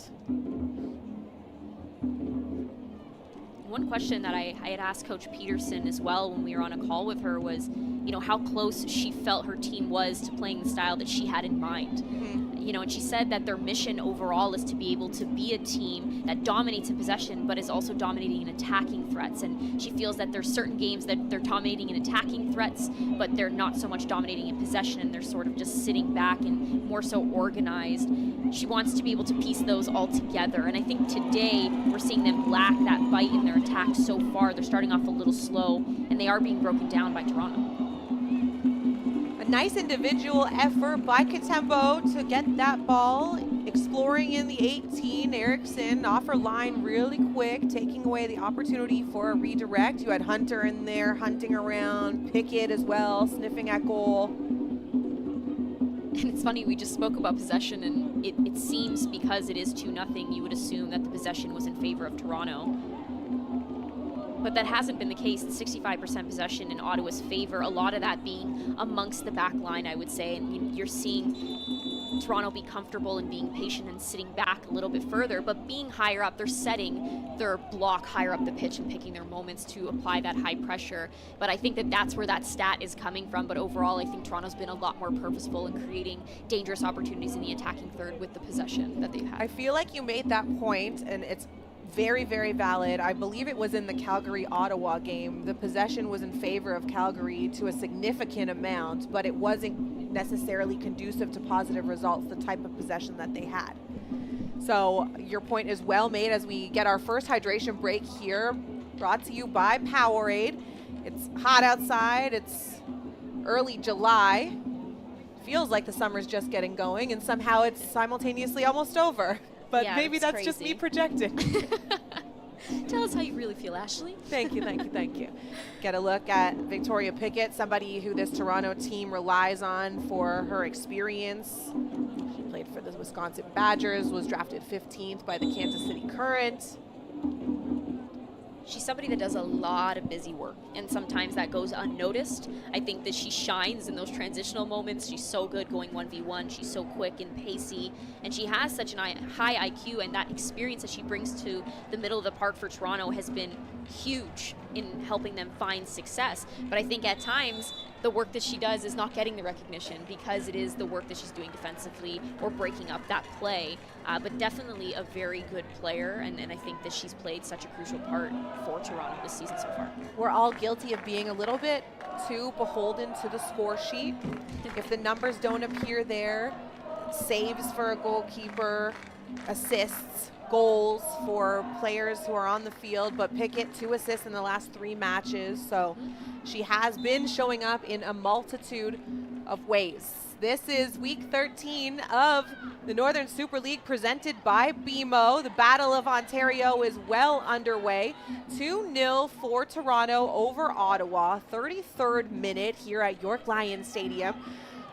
One question that I had asked Coach Peterson as well when we were on a call with her was, you know, how close she felt her team was to playing the style that she had in mind. You know, and she said that their mission overall is to be able to be a team that dominates in possession, but is also dominating in attacking threats. And she feels that there's certain games that they're dominating in attacking threats, but they're not so much dominating in possession, and they're sort of just sitting back and more so organized. She wants to be able to piece those all together. And I think today we're seeing them lack that bite in their attack so far. They're starting off a little slow, and they are being broken down by Toronto. Nice individual effort by Katembo to get that ball. Exploring in the 18, Erickson off her line really quick, taking away the opportunity for a redirect. You had Hunter in there hunting around, Pickett as well, sniffing at goal. And it's funny, we just spoke about possession, and it seems because it is 2-0, you would assume that the possession was in favor of Toronto. but that hasn't been the case. It's 65% possession in Ottawa's favor, a lot of that being amongst the back line, I would say. And you're seeing Toronto be comfortable and being patient and sitting back a little bit further, but being higher up, they're setting their block higher up the pitch and picking their moments to apply that high pressure. But I think that that's where that stat is coming from. But overall, I think Toronto's been a lot more purposeful in creating dangerous opportunities in the attacking third with the possession that they've had. I feel like you made that point, and it's very, very valid. I believe it was in the Calgary-Ottawa game. The possession was in favor of Calgary to a significant amount, but it wasn't necessarily conducive to positive results, the type of possession that they had. So your point is well made as we get our first hydration break here, brought to you by Powerade. It's hot outside, it's early July. Feels like the summer's just getting going, and somehow it's simultaneously almost over. But yeah, maybe that's crazy. just me projecting. Tell us how you really feel, Ashley. Thank you, thank you, thank you. Get a look at Victoria Pickett, somebody who this Toronto team relies on for her experience. She played for the Wisconsin Badgers, was drafted 15th by the Kansas City Current. She's somebody that does a lot of busy work, and sometimes that goes unnoticed. I think that she shines in those transitional moments. She's so good going 1v1. She's so quick and pacey, and she has such a high IQ, and that experience that she brings to the middle of the park for Toronto has been huge in helping them find success. But I think at times, the work that she does is not getting the recognition because it is the work that she's doing defensively or breaking up that play. But definitely a very good player, and I think that she's played such a crucial part for Toronto this season so far. We're all guilty of being a little bit too beholden to the score sheet. If the numbers don't appear there, saves for a goalkeeper, assists, goals for players who are on the field, but Pickett 2 assists in the last 3 matches. So she has been showing up in a multitude of ways. This is week 13 of the Northern Super League presented by BMO. The Battle of Ontario is well underway. 2-0 for Toronto over Ottawa. 33rd minute here at York Lions Stadium.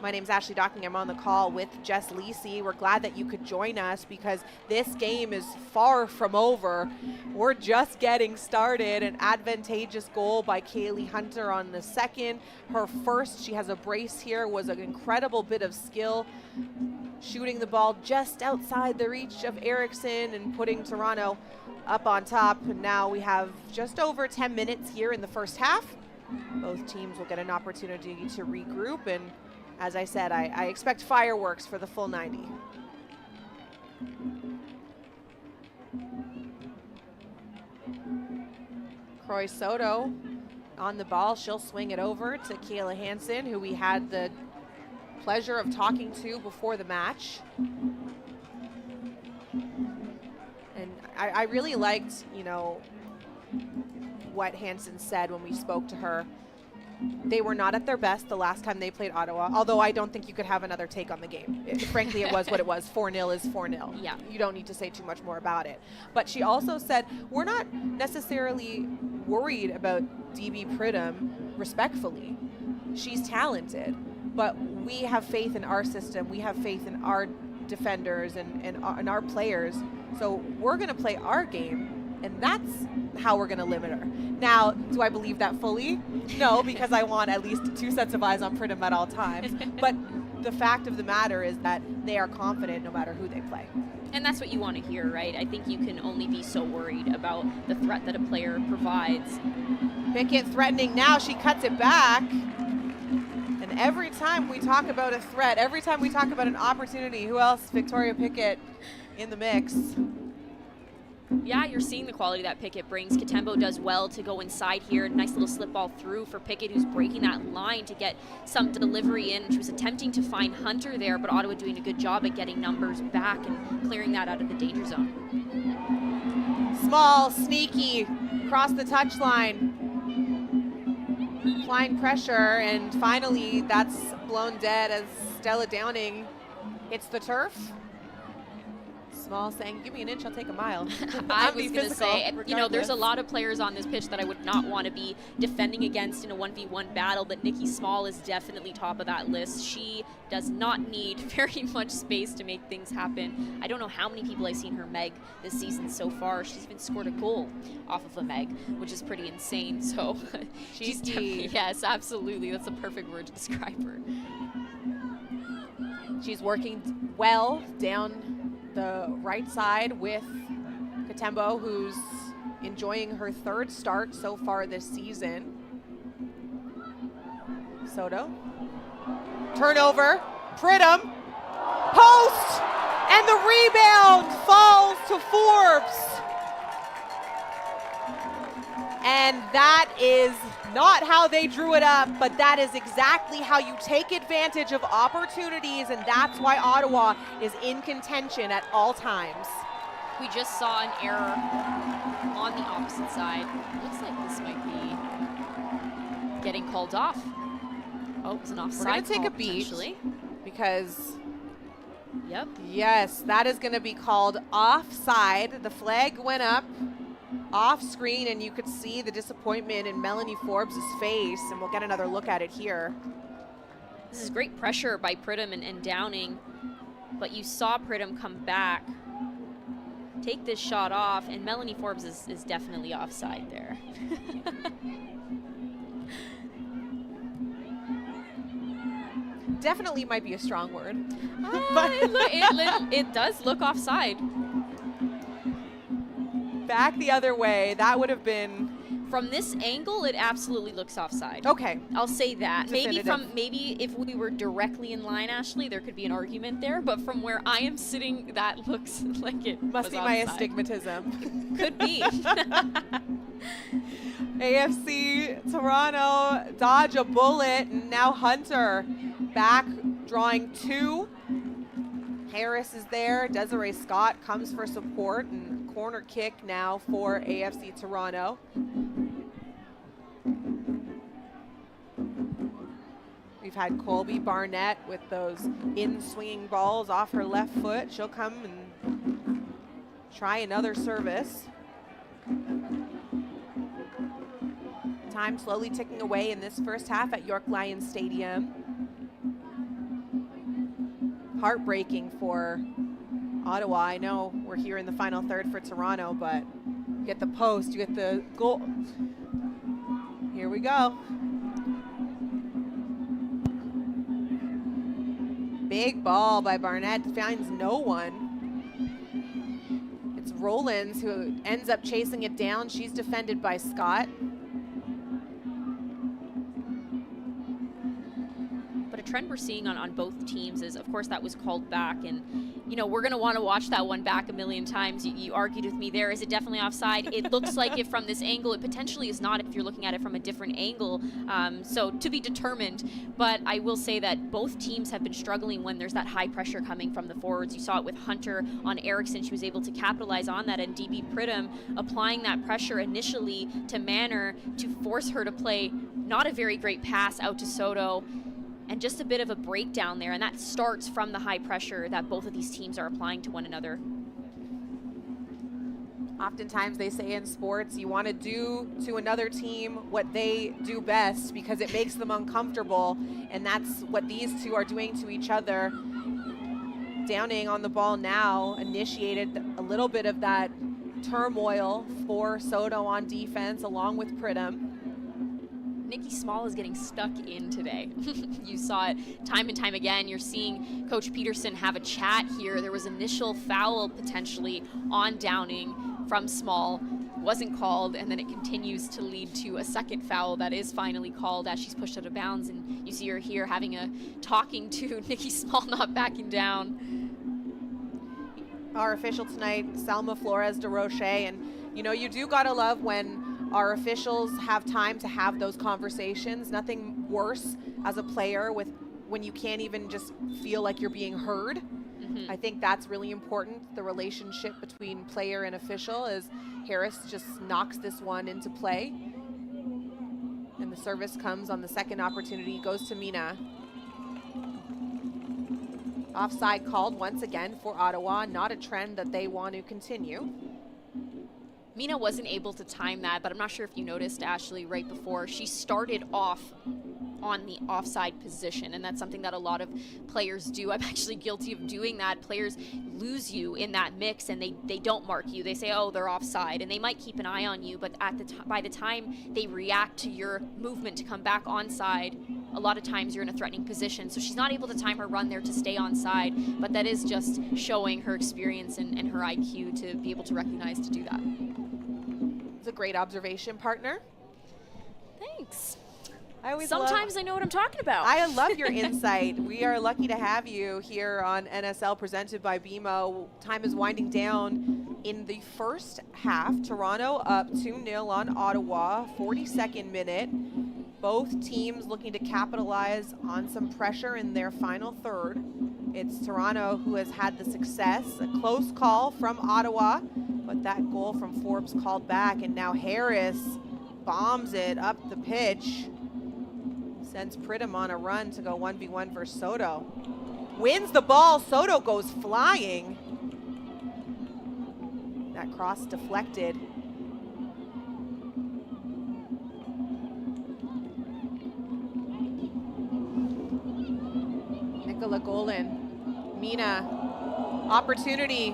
My name's Ashley Docking. I'm on the call with Jess Lisi. We're glad that you could join us because this game is far from over. We're just getting started. An advantageous goal by Kaylee Hunter on the second. Her first, she has a brace here, was an incredible bit of skill, shooting the ball just outside the reach of Erickson and putting Toronto up on top. And now we have just over 10 minutes here in the first half. Both teams will get an opportunity to regroup, and as I said, I expect fireworks for the full 90. Croy Soto on the ball. She'll swing it over to Kayla Hansen, who we had the pleasure of talking to before the match. And I really liked, you know, what Hansen said when we spoke to her. They were not at their best the last time they played Ottawa, although I don't think you could have another take on the game. Frankly, it was what it was. 4-0 is 4-0. Yeah. You don't need to say too much more about it. But she also said, we're not necessarily worried about DB Pridham, respectfully. She's talented, but we have faith in our system. We have faith in our defenders and our players. So we're going to play our game, and that's how we're going to limit her. Now, do I believe that fully? No, because I want at least 2 sets of eyes on Pridham at all times. But the fact of the matter is that they are confident no matter who they play. And that's what you want to hear, right? I think you can only be so worried about the threat that a player provides. Pickett threatening now. She cuts it back. And every time we talk about a threat, every time we talk about an opportunity, who else? Victoria Pickett in the mix. Yeah, you're seeing the quality that Pickett brings. Katembo does well to go inside here. Nice little slip ball through for Pickett, who's breaking that line to get some delivery in. She was attempting to find Hunter there, but Ottawa doing a good job at getting numbers back and clearing that out of the danger zone. Small, sneaky, across the touchline. Applying pressure, and finally that's blown dead as Stella Downing hits the turf. Small saying, give me an inch, I'll take a mile. I was going to say, you know, there's a regardless. lot of players on this pitch that I would not want to be defending against in a 1v1 battle, but Nikki Small is definitely top of that list. She does not need very much space to make things happen. I don't know how many people I've seen her meg this season so far. She's even scored a goal off of a meg, which is pretty insane. So she's definitely, yes, absolutely. That's the perfect word to describe her. She's working well down the right side with Katembo, who's enjoying her third start so far this season. Soto. Turnover. Pridham. Post! And the rebound falls to Forbes. And that is not how they drew it up, but that is exactly how you take advantage of opportunities, and that's why Ottawa is in contention at all times. We just saw an error on the opposite side. Looks like this might be getting called off. Oh, it's an offside. We're going to take call, a beat potentially. because, Yep. yes, that is going to be called offside. The flag went up off screen, and you could see the disappointment in Melanie Forbes' face, and we'll get another look at it here. This is great pressure by Pridham and Downing, but you saw Pridham come back, take this shot off, and Melanie Forbes is definitely offside there. Definitely might be a strong word. But it does look offside. Back the other way, that would have been... From this angle, it absolutely looks offside. Okay. I'll say that. Definitive. Maybe if we were directly in line, Ashley, there could be an argument there. But from where I am sitting, that looks like it Must was be my offside. astigmatism. Could be. AFC Toronto dodge a bullet, and now Hunter back drawing two. Harris is there. Desiree Scott comes for support, and corner kick now for AFC Toronto. We've had Colby Barnett with those in-swinging balls off her left foot. She'll come and try another service. Time slowly ticking away in this first half at York Lions Stadium. Heartbreaking for Ottawa. I know we're here in the final third for Toronto, but you get the post, you get the goal. Here we go. Big ball by Barnett, finds no one. It's Rollins who ends up chasing it down. She's defended by Scott. But a trend we're seeing on both teams is, of course, that was called back. And, you know, we're going to want to watch that one back a million times. You argued with me there. Is it definitely offside? It looks like it from this angle. It potentially is not if you're looking at it from a different angle. So to be determined. But I will say that both teams have been struggling when there's that high pressure coming from the forwards. You saw it with Hunter on Erickson. She was able to capitalize on that. And DB Pridham applying that pressure initially to Manor to force her to play not a very great pass out to Soto. And just a bit of a breakdown there, and that starts from the high pressure that both of these teams are applying to one another. Oftentimes they say in sports, you want to do to another team what they do best because it makes them uncomfortable, and that's what these two are doing to each other. Downing on the ball now initiated a little bit of that turmoil for Soto on defense along with Pridham. Nikki Small is getting stuck in today. You saw it time and time again. You're seeing Coach Peterson have a chat here. There was initial foul potentially on Downing from Small. Wasn't called, and then it continues to lead to a second foul that is finally called as she's pushed out of bounds. And you see her here having a talking to Nikki Small, not backing down. Our official tonight, Selma Flores de Roche, and you know, you do gotta love when our officials have time to have those conversations. Nothing worse as a player when you can't even just feel like you're being heard. Mm-hmm. I think that's really important. The relationship between player and official, as Harris just knocks this one into play. And the service comes on the second opportunity, goes to Mina. Offside called once again for Ottawa, not a trend that they want to continue. Mina wasn't able to time that, but I'm not sure if you noticed, Ashley, right before, she started off on the offside position, and that's something that a lot of players do. I'm actually guilty of doing that. Players lose you in that mix, and they don't mark you. They say, oh, they're offside, and they might keep an eye on you, but by the time they react to your movement to come back onside, a lot of times you're in a threatening position. So she's not able to time her run there to stay onside, but that is just showing her experience and her IQ to be able to recognize to do that. It's a great observation, partner. Thanks. Sometimes I know what I'm talking about. I love your insight. We are lucky to have you here on NSL presented by BMO. Time is winding down in the first half. Toronto up 2-0 on Ottawa, 42nd minute. Both teams looking to capitalize on some pressure in their final third. It's Toronto who has had the success. A close call from Ottawa, but that goal from Forbes called back, and now Harris bombs it up the pitch. Sends Pridham on a run to go 1v1 versus Soto. Wins the ball, Soto goes flying. That cross deflected. Nicola Golan, Mina, opportunity.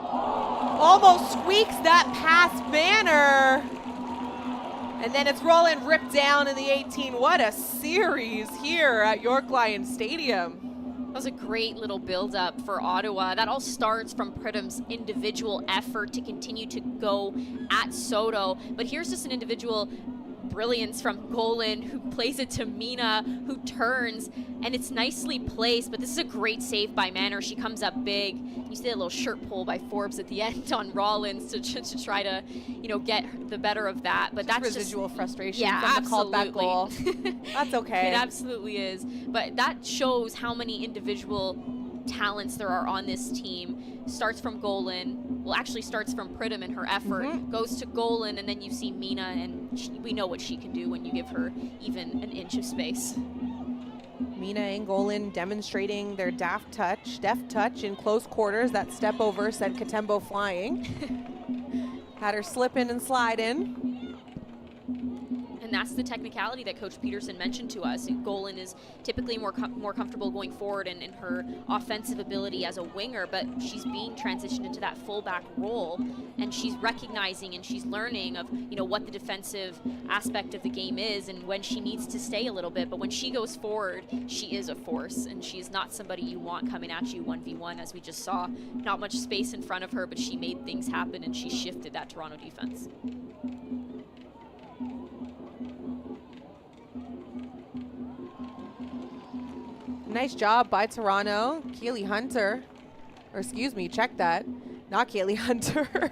Almost squeaks that past Banner. And then it's rolling, ripped down in the 18. What a series here at York Lions Stadium. That was a great little build-up for Ottawa. That all starts from Pridham's individual effort to continue to go at Soto. But here's just an individual brilliance from Golan, who plays it to Mina, who turns, and it's nicely placed, but this is a great save by Manor. She comes up big. You see that little shirt pull by Forbes at the end on Rollins to try to, get the better of that. But that's residual frustration from the called back goal. That's okay. It absolutely is. But that shows how many individual talents there are on this team. Starts from Golan. Well, actually starts from Pridham and her effort. Goes to Golan, and then you see Mina, and we know what she can do when you give her even an inch of space. Mina and Golan demonstrating their deft touch in close quarters. That step over sent Katembo flying. Had her slip in and slide in. And that's the technicality that Coach Peterson mentioned to us. Golan is typically more comfortable going forward in her offensive ability as a winger, but she's being transitioned into that fullback role, and she's recognizing and she's learning of what the defensive aspect of the game is and when she needs to stay a little bit. But when she goes forward, she is a force, and she's not somebody you want coming at you 1v1, as we just saw. Not much space in front of her, but she made things happen, and she shifted that Toronto defense. Nice job by Toronto. Keely Hunter, or excuse me, check that. Not Keely Hunter.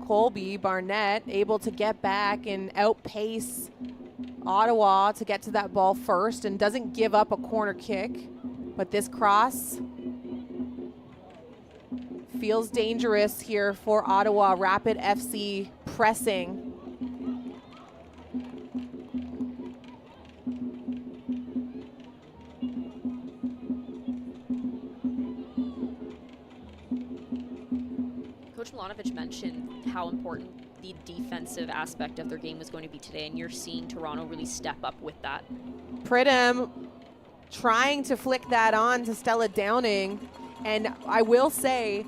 Colby Barnett able to get back and outpace Ottawa to get to that ball first, and doesn't give up a corner kick. But this cross feels dangerous here for Ottawa. Rapid FC pressing. Coach Milanovic mentioned how important the defensive aspect of their game was going to be today, and you're seeing Toronto really step up with that. Pridham trying to flick that on to Stella Downing, and I will say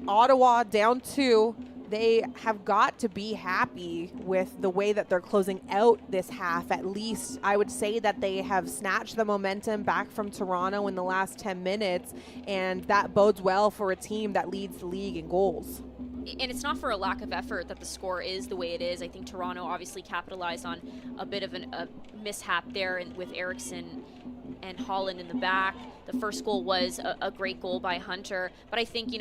Ottawa down 2. They have got to be happy with the way that they're closing out this half. At least I would say that they have snatched the momentum back from Toronto in the last 10 minutes, and that bodes well for a team that leads the league in goals. And it's not for a lack of effort that the score is the way it is. I think Toronto obviously capitalized on a bit of a mishap there with Eriksson and Holland in the back. The first goal was a great goal by Hunter. But I think,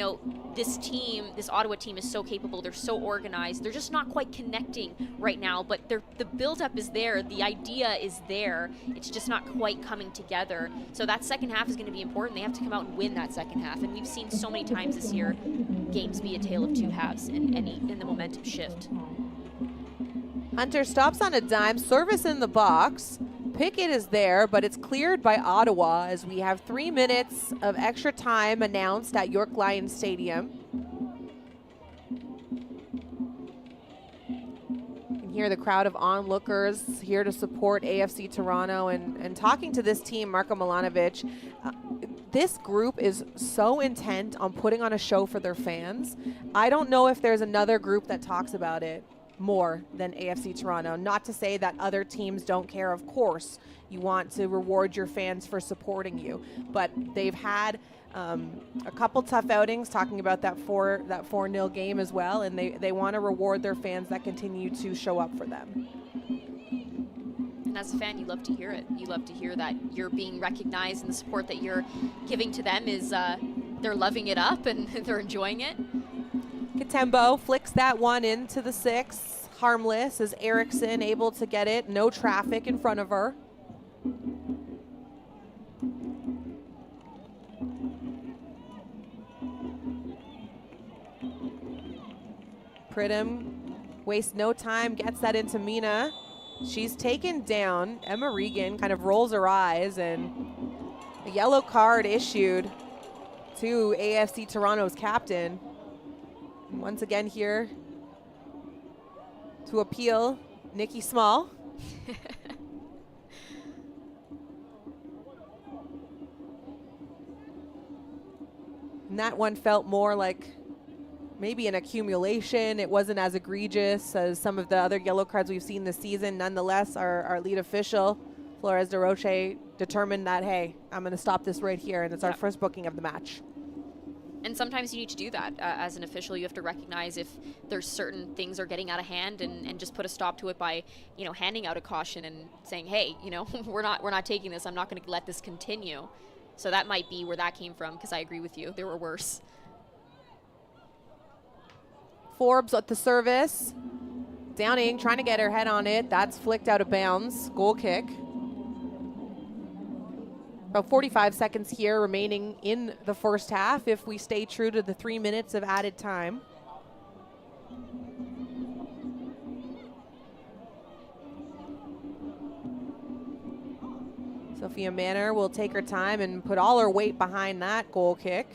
this Ottawa team is so capable. They're so organized. They're just not quite connecting right now. But the buildup is there. The idea is there. It's just not quite coming together. So that second half is going to be important. They have to come out and win that second half. And we've seen so many times this year games be a tale of two halves in the momentum shift. Hunter stops on a dime. Service in the box. picket is there, but it's cleared by Ottawa as we have 3 minutes of extra time announced at York Lions Stadium. You can hear the crowd of onlookers here to support AFC Toronto, and talking to this team, Marko Milanovic, this group is so intent on putting on a show for their fans. I don't know if there's another group that talks about it more than AFC Toronto. Not to say that other teams don't care, of course. You want to reward your fans for supporting you, but they've had a couple tough outings, talking about that 4-0 game as well, and they want to reward their fans that continue to show up for them. And as a fan, you love to hear it. You love to hear that you're being recognized, and the support that you're giving to them is they're loving it up and they're enjoying it. Katembo flicks that one into the 6. Harmless as Erickson able to get it. No traffic in front of her. Pridham wastes no time, gets that into Mina. She's taken down. Emma Regan kind of rolls her eyes, and a yellow card issued to AFC Toronto's captain. And once again here to appeal, Nikki Small. And that one felt more like maybe an accumulation. It wasn't as egregious as some of the other yellow cards we've seen this season. Nonetheless, our lead official, Flores de Roche, determined that, hey, I'm going to stop this right here, and it's our first booking of the match. And sometimes you need to do that. As an official, you have to recognize if there's certain things are getting out of hand, and just put a stop to it by, handing out a caution and saying, hey, we're not taking this. I'm not going to let this continue. So that might be where that came from, because I agree with you. There were worse. Forbes at the service. Downing trying to get her head on it. That's flicked out of bounds. Goal kick. About 45 seconds here remaining in the first half if we stay true to the 3 minutes of added time. Sophia Manor will take her time and put all her weight behind that goal kick.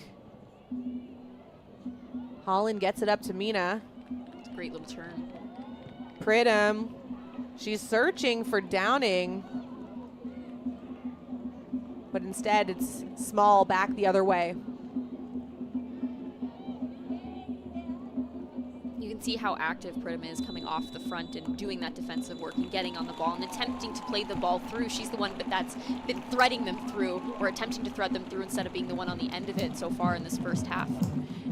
Holland gets it up to Mina. It's a great little turn. Pridham, she's searching for Downing, but instead it's Small back the other way. You can see how active Pridham is coming off the front and doing that defensive work and getting on the ball and attempting to play the ball through. She's the one that's been threading them through, or attempting to thread them through, instead of being the one on the end of it so far in this first half.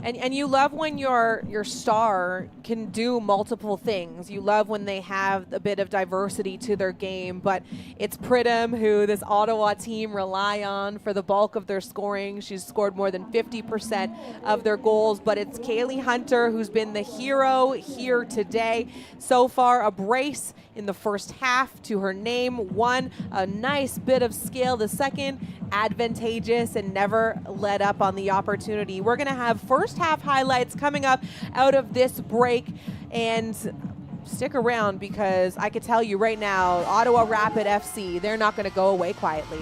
And you love when your star can do multiple things. You love when they have a bit of diversity to their game, but it's Pridham who this Ottawa team rely on for the bulk of their scoring. She's scored more than 50% of their goals, but it's Kaylee Hunter who's been the hero here today. So far, a brace in the first half to her name. One, a nice bit of skill. The second, advantageous and never let up on the opportunity. We're going to have first half highlights coming up out of this break, and stick around because I could tell you right now, Ottawa Rapid FC, they're not going to go away quietly.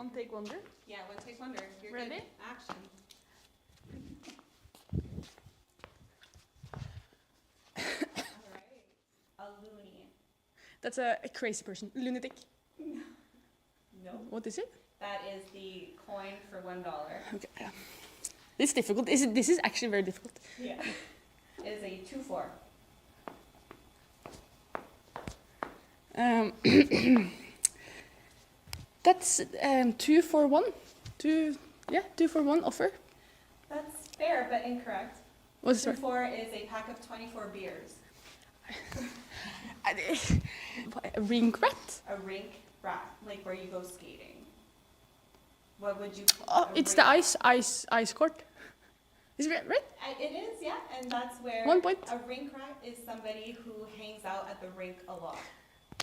One take wonder. Yeah, one take wonder. You're Ready? Good. Action. All right. A loony. That's a crazy person. Lunatic. No. What is it? That is the coin for $1. Okay. Yeah. This is difficult. This is actually very difficult. Yeah. It is a 2-4. That's 2 for 1. 2 for 1 offer. That's fair, but incorrect. What's it? 2-4 is a pack of 24 beers. A rink rat? A rink rat, like where you go skating. What would you? Oh, it's the ice court. Is it right? It is, yeah, and that's where 1 point. a rink rat is somebody who hangs out at the rink a lot.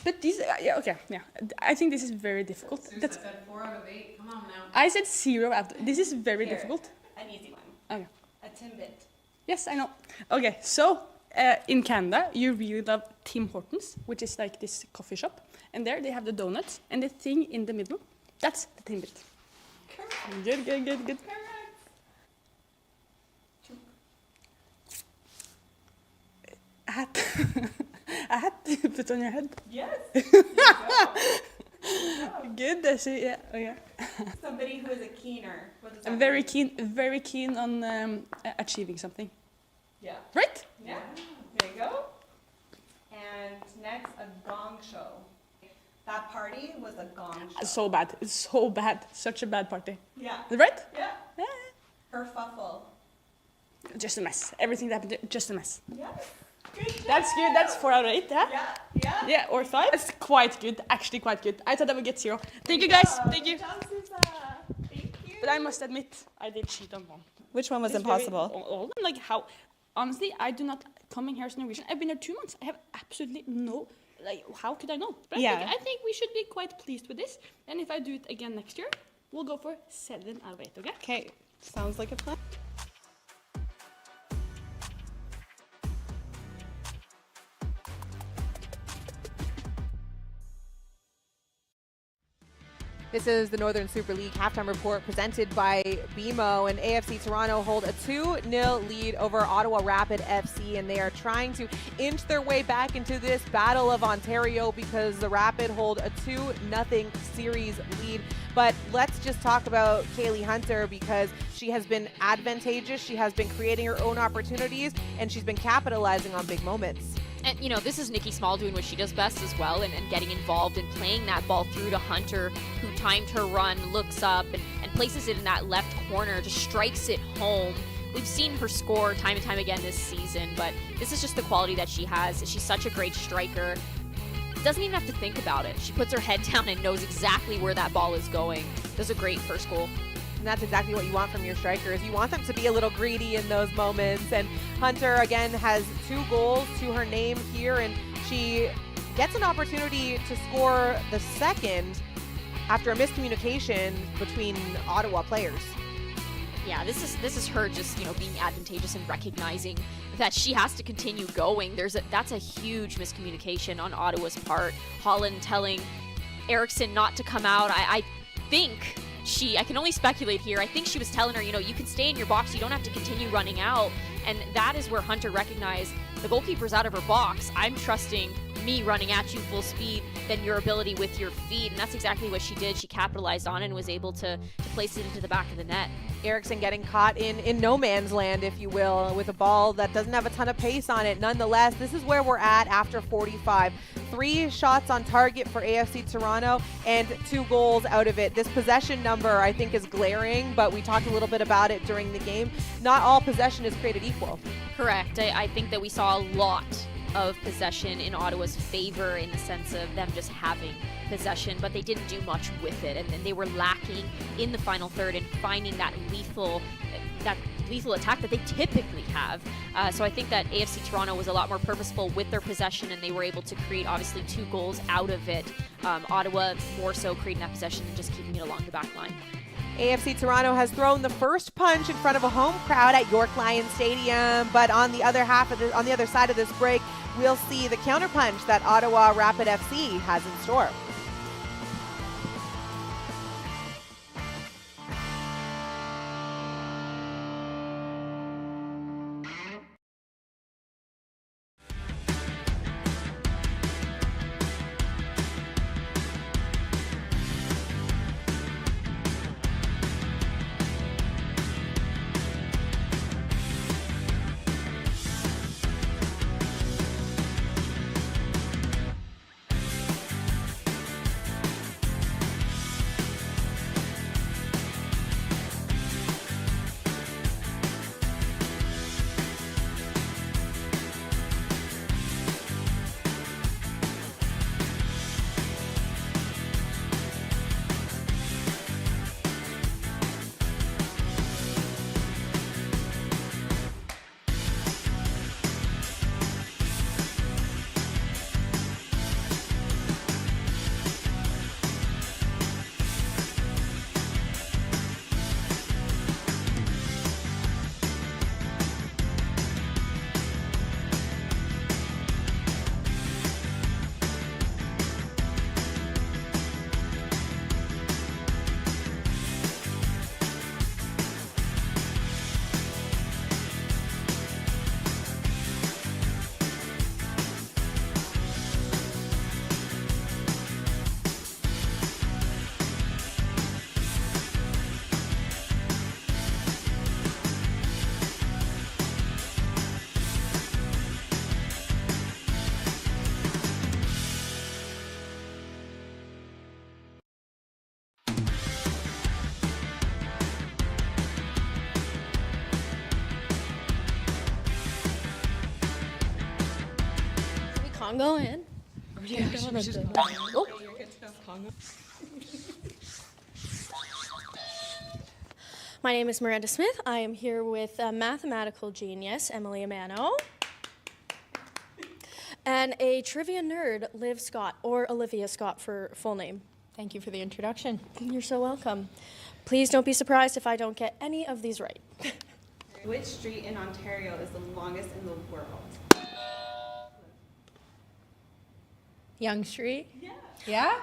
But these, yeah, okay, yeah. I think this is very difficult. That's said 4 out of 8. Come on now. I said 0 out. This is very Here, difficult. An easy one. Okay. A Timbit. Yes, I know. Okay, so in Canada, you really love Tim Hortons, which is like this coffee shop. And there they have the donuts, and the thing in the middle, that's the Timbit. Correct. Good. Correct. A hat. A hat to put on your head. Yes. There you go. Good, I see, yeah, okay. Somebody who is a keener. What does that I'm mean? very keen on achieving something. Yeah. Right? Yeah. There you go. And next, a gong show. That party was a gong show. So bad, so bad, such a bad party. Yeah. Right? Yeah. Yeah. Her fuffle. Just a mess. Everything that happened, just a mess. Yeah. Good job. That's good, that's 4 out of 8, yeah? Yeah. Yeah, or 5. That's quite good, actually quite good. I thought I would get 0. Thank you guys, thank you. Good job, Susa. Thank you. But I must admit, I did cheat on one. Which one was It's very- impossible? all of them, like how, honestly, I do not, coming here as a Norwegian, I've been there 2 months. I have absolutely no, like, how could I know? But Yeah. I think we should be quite pleased with this. And if I do it again next year, we'll go for 7 out of 8, okay? Okay. Sounds like a plan. This is the Northern Super League halftime report presented by BMO, and AFC Toronto hold a 2-0 lead over Ottawa Rapid FC, and they are trying to inch their way back into this Battle of Ontario because the Rapid hold a 2-0 series lead. But let's just talk about Kaylee Hunter because she has been advantageous. She has been creating her own opportunities, and she's been capitalizing on big moments. And, you know, this is Nikki Small doing what she does best as well and getting involved and playing that ball through to Hunter, who timed her run, looks up, and places it in that left corner, just strikes it home. We've seen her score time and time again this season, but this is just the quality that she has. She's such a great striker. Doesn't even have to think about it. She puts her head down and knows exactly where that ball is going. Does a great first goal. And that's exactly what you want from your strikers. You want them to be a little greedy in those moments. And Hunter, again, has 2 goals to her name here, and she gets an opportunity to score the second after a miscommunication between Ottawa players. Yeah, this is her just, you know, being advantageous and recognizing that she has to continue going. That's a huge miscommunication on Ottawa's part. Holland telling Eriksson not to come out. I think I can only speculate here. I think she was telling her, you know, you can stay in your box. You don't have to continue running out. And that is where Hunter recognized the goalkeeper's out of her box. I'm trusting me running at you full speed than your ability with your feet. And that's exactly what she did. She capitalized on it and was able to place it into the back of the net. Eriksson getting caught in no man's land, if you will, with a ball that doesn't have a ton of pace on it. Nonetheless, this is where we're at after 45. 3 shots on target for AFC Toronto and 2 goals out of it. This possession number, I think, is glaring, but we talked a little bit about it during the game. Not all possession is created equal. Correct. I think that we saw a lot of possession in Ottawa's favor in the sense of them just having possession, but they didn't do much with it, and then they were lacking in the final third and finding that lethal attack that they typically have. So I think that AFC Toronto was a lot more purposeful with their possession, and they were able to create obviously 2 goals out of it. Ottawa more so creating that possession and just keeping it along the back line. AFC Toronto has thrown the first punch in front of a home crowd at York Lions Stadium, but on the other side of this break, we'll see the counterpunch that Ottawa Rapid FC has in store. Congo in. Oh. My name is Miranda Smith. I am here with a mathematical genius, Emily Amano, and a trivia nerd, Liv Scott, or Olivia Scott for full name. Thank you for the introduction. You're so welcome. Please don't be surprised if I don't get any of these right. Which street in Ontario is the longest in the world? Yonge Street? Yeah?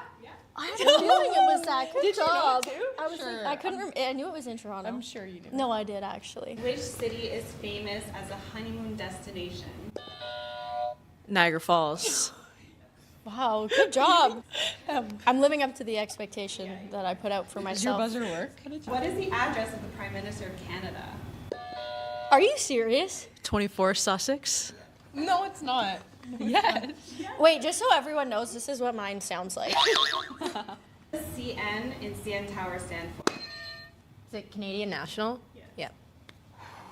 I had a feeling it was that. Good Did you know job. it too? I was. Sure. I couldn't. I knew it was in Toronto. I'm sure you do. No, I did actually. Which city is famous as a honeymoon destination? Niagara Falls. Wow, good job. I'm living up to the expectation that I put out for Does your myself. buzzer work? What is the address of the Prime Minister of Canada? Are you serious? 24 Sussex. No, it's not. Yes. Wait, just so everyone knows, this is what mine sounds like. What does CN in CN Tower stand for? Is it Canadian National? Yeah.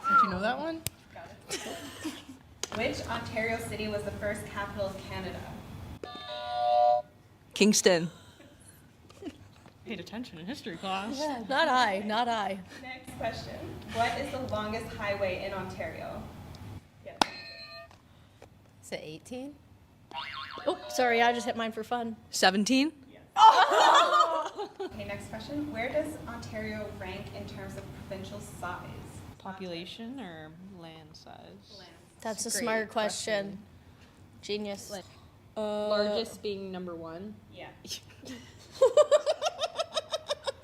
Did you know that one? Which Ontario city was the first capital of Canada? Kingston. Paid attention in history class. Not I. Not I. Next question. What is the longest highway in Ontario? Is it 18? Oh, sorry, I just hit mine for fun. 17. Okay, next question. Where does Ontario rank in terms of provincial size? Population or land size? That's a Great smart question. Genius. Largest being number 1. Yeah.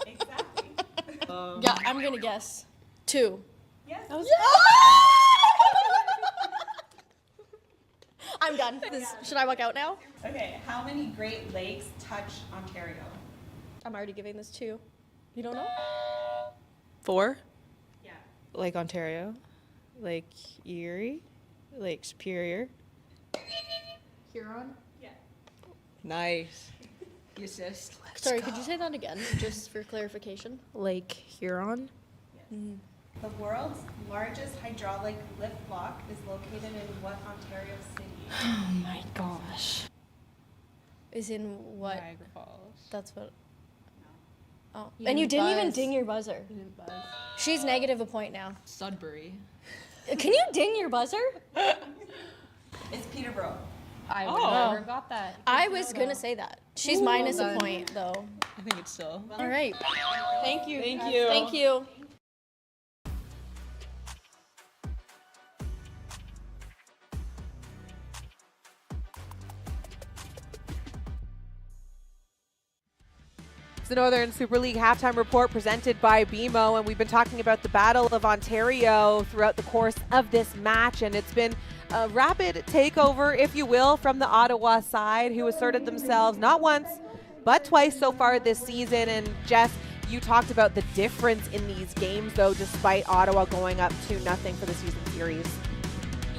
Exactly. Yeah, I'm gonna guess 2. Yes. I'm done. Should I walk out now? Okay, how many Great Lakes touch Ontario? I'm already giving this 2. You don't know? 4. Yeah. Lake Ontario, Lake Erie, Lake Superior. Huron? Yeah. Nice. You assist. Sorry, could you say that again, just for clarification? Lake Huron. The world's largest hydraulic lift lock is located in what Ontario city? Oh my gosh. Is in what? Niagara Falls. That's what. Oh, You and you didn't didn't even buzz. ding your buzzer. You didn't buzz. She's negative a point now. Sudbury. Can you ding your buzzer? It's Peterborough. I would Oh. have never got that. I was gonna say that. She's minus a done. point though. I think it's still. All right. Thank you. Thank you. Thank you. It's the Northern Super League halftime report presented by BMO, and we've been talking about the Battle of Ontario throughout the course of this match, and it's been a rapid takeover, if you will, from the Ottawa side, who asserted themselves not once, but twice so far this season. And Jess, you talked about the difference in these games, though, despite Ottawa going up 2-0 for the season series.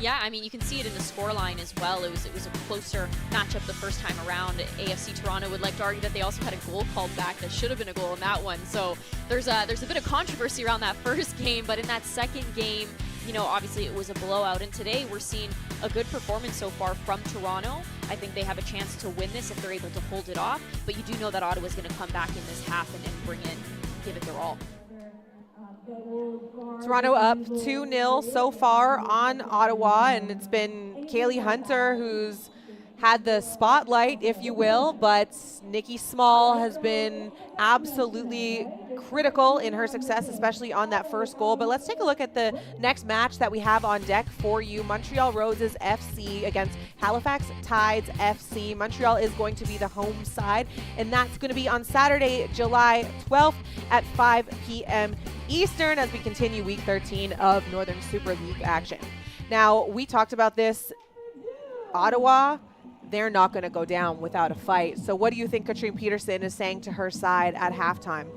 Yeah, I mean, you can see it in the scoreline as well. It was a closer matchup the first time around. AFC Toronto would like to argue that they also had a goal called back that should have been a goal in that one. So there's a bit of controversy around that first game, but in that second game, you know, obviously it was a blowout. And today we're seeing a good performance so far from Toronto. I think they have a chance to win this if they're able to hold it off. But you do know that Ottawa's going to come back in this half and give it their all. Toronto up 2-0 so far on Ottawa, and it's been Kaylee Hunter who's had the spotlight, if you will, but Nikki Small has been absolutely critical in her success, especially on that first goal. But let's take a look at the next match that we have on deck for you. Montreal Roses FC against Halifax Tides FC. Montreal is going to be the home side, and that's going to be on Saturday, July 12th at 5 p.m. Eastern as we continue Week 13 of Northern Super League action. Now, we talked about this. Ottawa, they're not going to go down without a fight. So what do you think Katrine Peterson is saying to her side at halftime?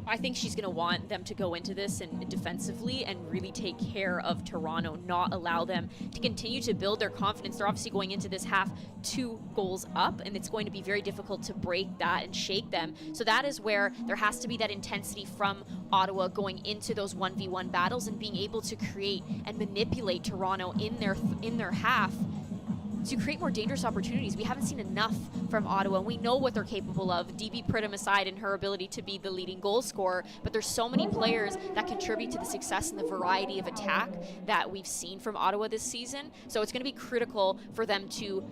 I think she's going to want them to go into this and defensively and really take care of Toronto, not allow them to continue to build their confidence. They're obviously going into this half 2 goals up, and it's going to be very difficult to break that and shake them. So that is where there has to be that intensity from Ottawa going into those 1v1 battles and being able to create and manipulate Toronto in their half to create more dangerous opportunities. We haven't seen enough from Ottawa. We know what they're capable of, DB Pridham aside in her ability to be the leading goal scorer, but there's so many players that contribute to the success and the variety of attack that we've seen from Ottawa this season. So it's going to be critical for them to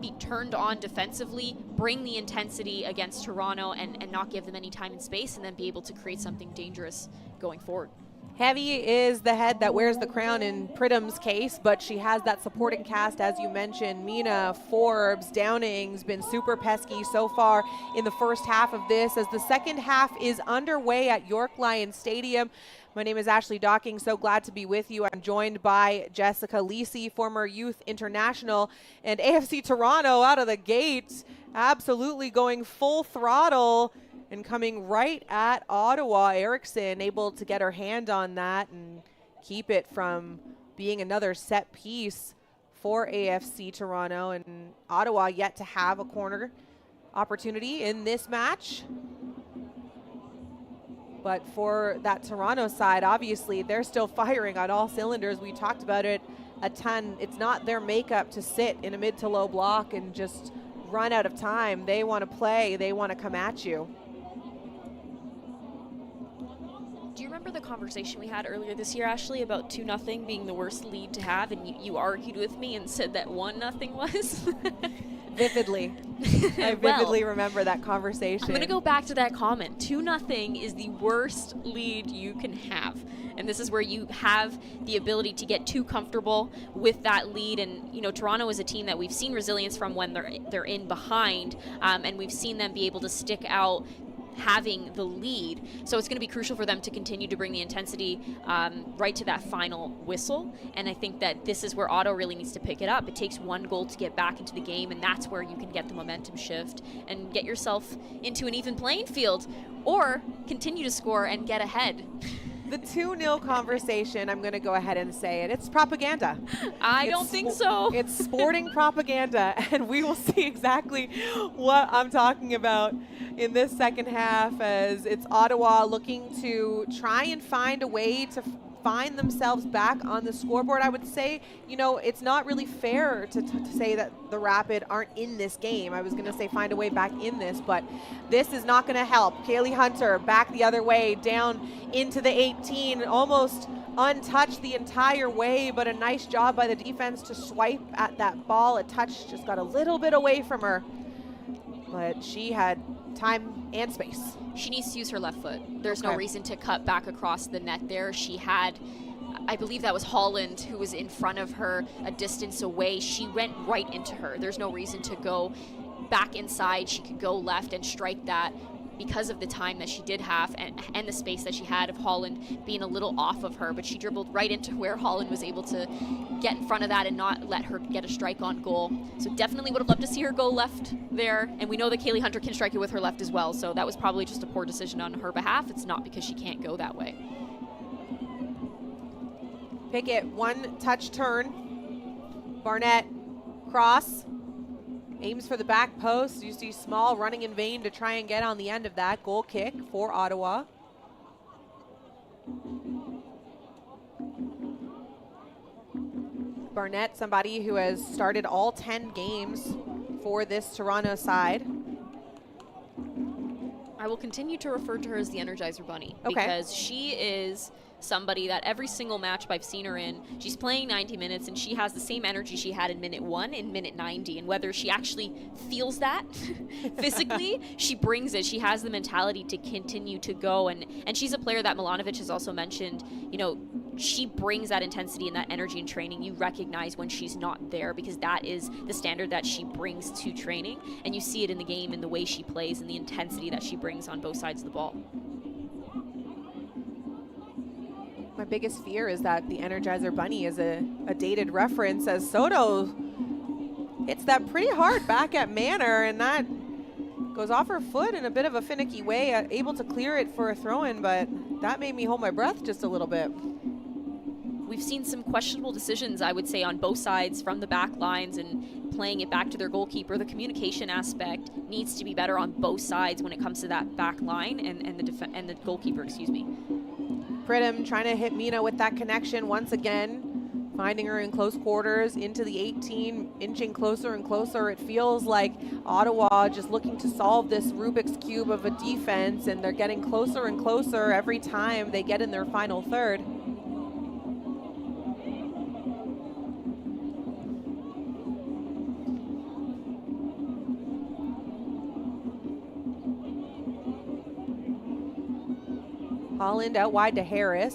be turned on defensively, bring the intensity against Toronto and not give them any time and space, and then be able to create something dangerous going forward. Heavy is the head that wears the crown in Pridham's case, but she has that supporting cast, as you mentioned. Mina, Forbes, Downing's been super pesky so far in the first half of this. As the second half is underway at York Lions Stadium, my name is Ashley Docking. So glad to be with you. I'm joined by Jessica Lisi, former youth international, and AFC Toronto out of the gate, absolutely going full throttle and coming right at Ottawa. Erickson able to get her hand on that and keep it from being another set piece for AFC Toronto. And Ottawa yet to have a corner opportunity in this match. But for that Toronto side, obviously, they're still firing on all cylinders. We talked about it a ton. It's not their makeup to sit in a mid to low block and just run out of time. They want to play. They want to come at you. Do you remember the conversation we had earlier this year, Ashley, about 2-0 being the worst lead to have, and you argued with me and said that 1-0 was? Vividly. I vividly remember that conversation. I'm going to go back to that comment. 2-0 is the worst lead you can have. And this is where you have the ability to get too comfortable with that lead. And, you know, Toronto is a team that we've seen resilience from when they're in behind, and we've seen them be able to stick out having the lead. So it's going to be crucial for them to continue to bring the intensity right to that final whistle. And I think that this is where Otto really needs to pick it up. It takes one goal to get back into the game, and that's where you can get the momentum shift and get yourself into an even playing field, or continue to score and get ahead. The 2-0 conversation, I'm going to go ahead and say it. It's propaganda. I don't think so. It's sporting propaganda, and we will see exactly what I'm talking about in this second half, as it's Ottawa looking to try and find a way to find themselves back on the scoreboard. I would say, you know, it's not really fair to say that the Rapid aren't in this game. I was going to say find a way back in this, but this is not going to help. Kaylee Hunter back the other way, down into the 18, almost untouched the entire way, but a nice job by the defense to swipe at that ball. A touch just got a little bit away from her, but she had time and space. She needs to use her left foot. There's no reason to cut back across the net there. She had, I believe that was Holland who was in front of her a distance away. She went right into her. There's no reason to go back inside. She could go left and strike that because of the time that she did have and the space that she had of Holland being a little off of her, but she dribbled right into where Holland was able to get in front of that and not let her get a strike on goal. So definitely would have loved to see her go left there, and we know that Kaylee Hunter can strike it with her left as well, so that was probably just a poor decision on her behalf. It's not because she can't go that way. Pickett, one touch turn. Barnett, cross. Aims for the back post. You see Small running in vain to try and get on the end of that. Goal kick for Ottawa. Barnett, somebody who has started all 10 games for this Toronto side. I will continue to refer to her as the Energizer Bunny, because she is somebody that every single match I've seen her in, she's playing 90 minutes and she has the same energy she had in minute 1 in minute 90. And whether she actually feels that physically, she brings it. She has the mentality to continue to go. And she's a player that Milanovic has also mentioned, you know, she brings that intensity and that energy in training. You recognize when she's not there, because that is the standard that she brings to training. And you see it in the game, in the way she plays and the intensity that she brings on both sides of the ball. My biggest fear is that the Energizer Bunny is a dated reference, as Soto hits that pretty hard back at Manor, and that goes off her foot in a bit of a finicky way, able to clear it for a throw-in, but that made me hold my breath just a little bit. We've seen some questionable decisions, I would say, on both sides from the back lines and playing it back to their goalkeeper. The communication aspect needs to be better on both sides when it comes to that back line and the goalkeeper, excuse me. Pridham trying to hit Mina with that connection once again. finding her in close quarters into the 18, inching closer and closer. It feels like Ottawa just looking to solve this Rubik's Cube of a defense, and they're getting closer and closer every time they get in their final third. Holland out wide to Harris.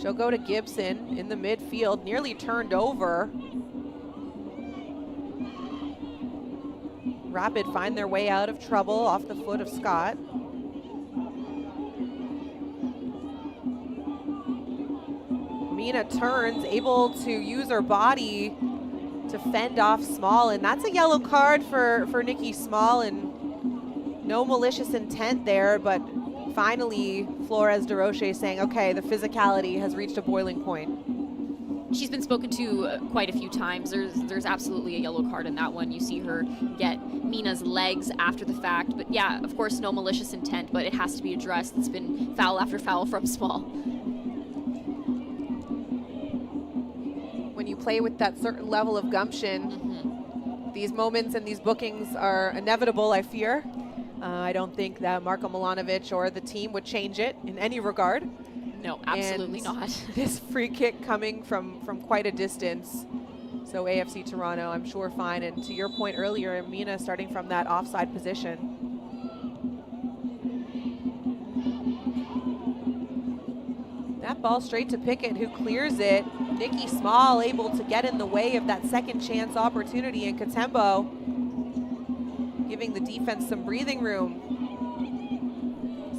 She'll go to Gibson in the midfield, nearly turned over. Rapid find their way out of trouble off the foot of Scott. Mina turns, able to use her body to fend off Small, and that's a yellow card for Nikki Small, and no malicious intent there, but finally Flores de Roche saying, okay, the physicality has reached a boiling point. She's been spoken to quite a few times. There's absolutely a yellow card in that one. You see her get Mina's legs after the fact, but yeah, of course, no malicious intent, but it has to be addressed. It's been foul after foul from Small. When you play with that certain level of gumption, these moments and these bookings are inevitable, I fear. I don't think that Marko Milanovic or the team would change it in any regard. No, absolutely not. This free kick coming from quite a distance. So AFC Toronto, I'm sure, fine. And to your point earlier, Mina starting from that offside position. That ball straight to Pickett, who clears it. Nikki Small able to get in the way of that second chance opportunity, and Katembo giving the defense some breathing room.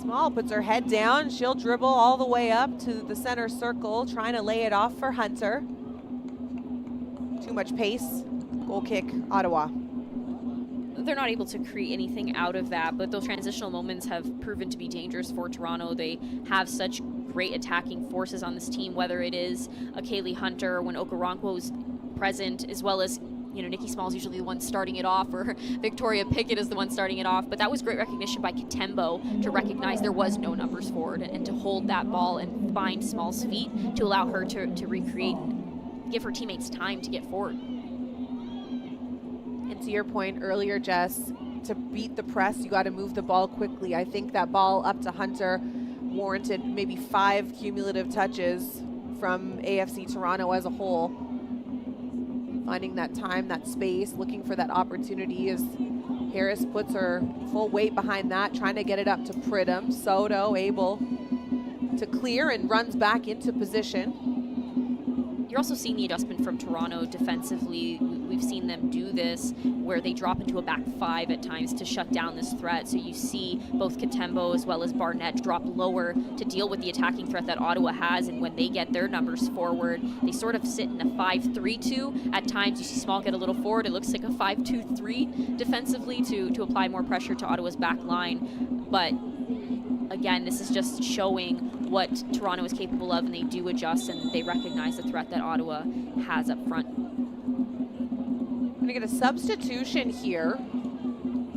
Small puts her head down. She'll dribble all the way up to the center circle, trying to lay it off for Hunter. Too much pace. Goal kick, Ottawa. They're not able to create anything out of that, but those transitional moments have proven to be dangerous for Toronto. They have such great attacking forces on this team, whether it is a Kaylee Hunter when Okoronkwo's present, as well as Nikki Small's usually the one starting it off, or Victoria Pickett is the one starting it off. But that was great recognition by Katembo to recognize there was no numbers forward and to hold that ball and find Small's feet to allow her to recreate, give her teammates time to get forward. And to your point earlier, Jess, to beat the press, you got to move the ball quickly. I think that ball up to Hunter warranted maybe 5 cumulative touches from AFC Toronto as a whole. Finding that time, that space, looking for that opportunity as Harris puts her full weight behind that, trying to get it up to Pridham. Soto able to clear and runs back into position. You're also seeing the adjustment from Toronto defensively. We've seen them do this where they drop into a back 5 at times to shut down this threat. So you see both Katembo as well as Barnett drop lower to deal with the attacking threat that Ottawa has. And when they get their numbers forward, they sort of sit in a 5-3-2. At times you see Small get a little forward. It looks like a 5-2-3 defensively to apply more pressure to Ottawa's back line. But again, this is just showing what Toronto is capable of, and they do adjust and they recognize the threat that Ottawa has up front. I'm gonna get a substitution here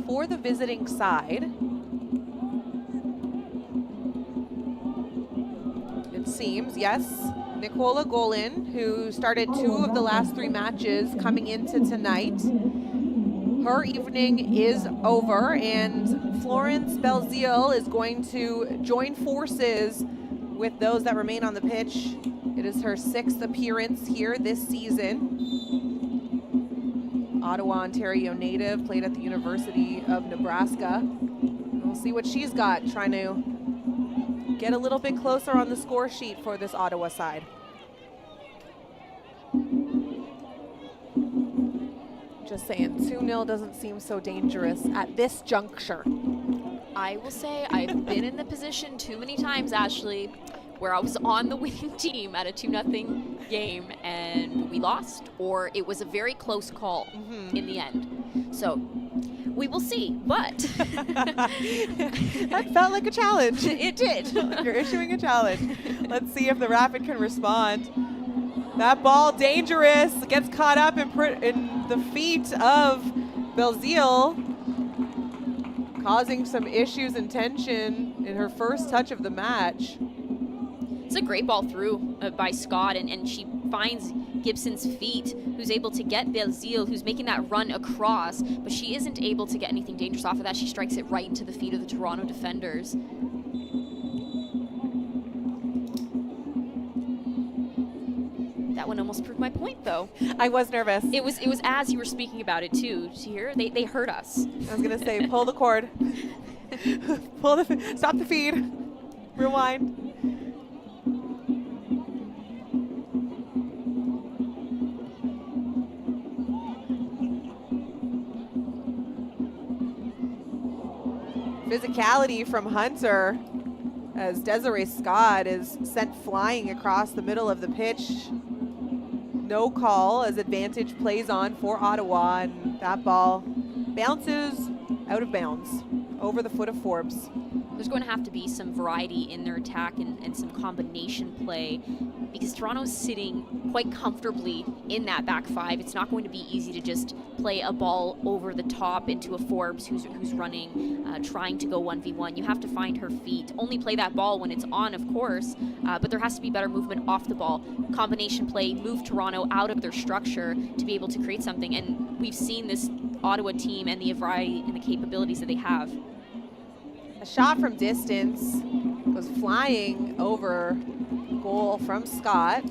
for the visiting side. It seems, yes, Nicola Golin, who started 2 of the last 3 matches coming into tonight. Her evening is over, and Florence Belzile is going to join forces with those that remain on the pitch. It is her 6th appearance here this season. Ottawa, Ontario native, played at the University of Nebraska. We'll see what she's got, trying to get a little bit closer on the score sheet for this Ottawa side. Just saying, 2-0 doesn't seem so dangerous at this juncture. I will say I've been in the position too many times, Ashley, where I was on the winning team at a 2-0 game and we lost, or it was a very close call in the end. So we will see, but that felt like a challenge. It did. You're issuing a challenge. Let's see if the Rapid can respond. That ball, dangerous, gets caught up in the feet of Belzile, causing some issues and tension in her first touch of the match. It's a great ball through by Scott, and she finds Gibson's feet, who's able to get Belzile, who's making that run across, but she isn't able to get anything dangerous off of that. She strikes it right into the feet of the Toronto defenders. That one almost proved my point, though. I was nervous. It was as you were speaking about it too. Did you hear? They hurt us. I was gonna say, pull the cord. Stop the feed. Rewind. Physicality from Hunter as Desiree Scott is sent flying across the middle of the pitch. No call as advantage plays on for Ottawa, and that ball bounces out of bounds over the foot of Forbes. There's going to have to be some variety in their attack and some combination play, because Toronto's sitting quite comfortably in that back five. It's not going to be easy to just play a ball over the top into a Forbes who's running, trying to go 1v1. You have to find her feet. Only play that ball when it's on, of course, but there has to be better movement off the ball. Combination play, move Toronto out of their structure to be able to create something, and we've seen this Ottawa team and the variety and the capabilities that they have. A shot from distance goes flying over goal from Scott.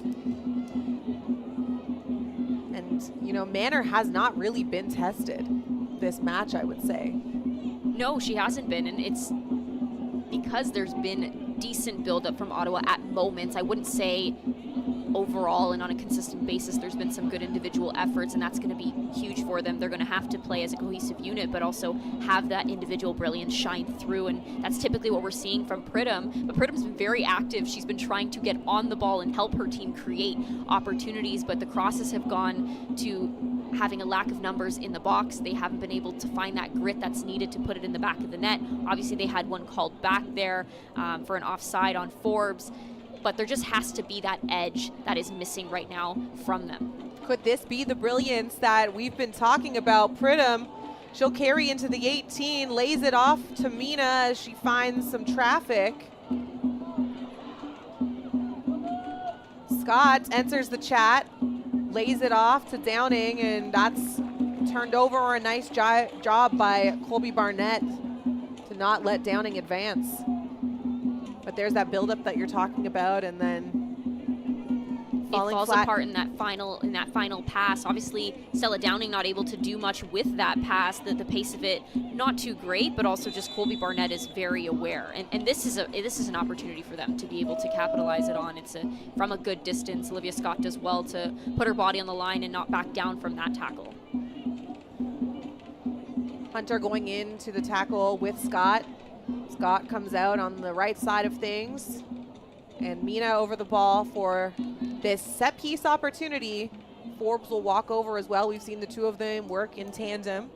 And, you know, Manor has not really been tested this match, I would say. No, she hasn't been, and it's because there's been decent buildup from Ottawa at moments. I wouldn't say overall and on a consistent basis there's been some good individual efforts, and that's going to be huge for them. They're going to have to play as a cohesive unit, but also have that individual brilliance shine through, and that's typically what we're seeing from Pridham. But Pridham's been very active. She's been trying to get on the ball and help her team create opportunities, but the crosses have gone to having a lack of numbers in the box. They haven't been able to find that grit that's needed to put it in the back of the net. Obviously they had one called back there for an offside on Forbes, but there just has to be that edge that is missing right now from them. Could this be the brilliance that we've been talking about? Pridham, she'll carry into the 18, lays it off to Mina as she finds some traffic. Scott enters the chat, lays it off to Downing, and that's turned over. A nice job by Colby Barnett to not let Downing advance. But there's that buildup that you're talking about, and then falling it falls flat. apart in that final pass. Obviously, Stella Downing not able to do much with that pass. The pace of it not too great, but also just Colby Barnett is very aware, and this is an opportunity for them to be able to capitalize it on. It's from a good distance. Olivia Scott does well to put her body on the line and not back down from that tackle. Hunter going into the tackle with Scott. Scott comes out on the right side of things, and Mina over the ball for this set piece opportunity. Forbes will walk over as well. We've seen the two of them work in tandem.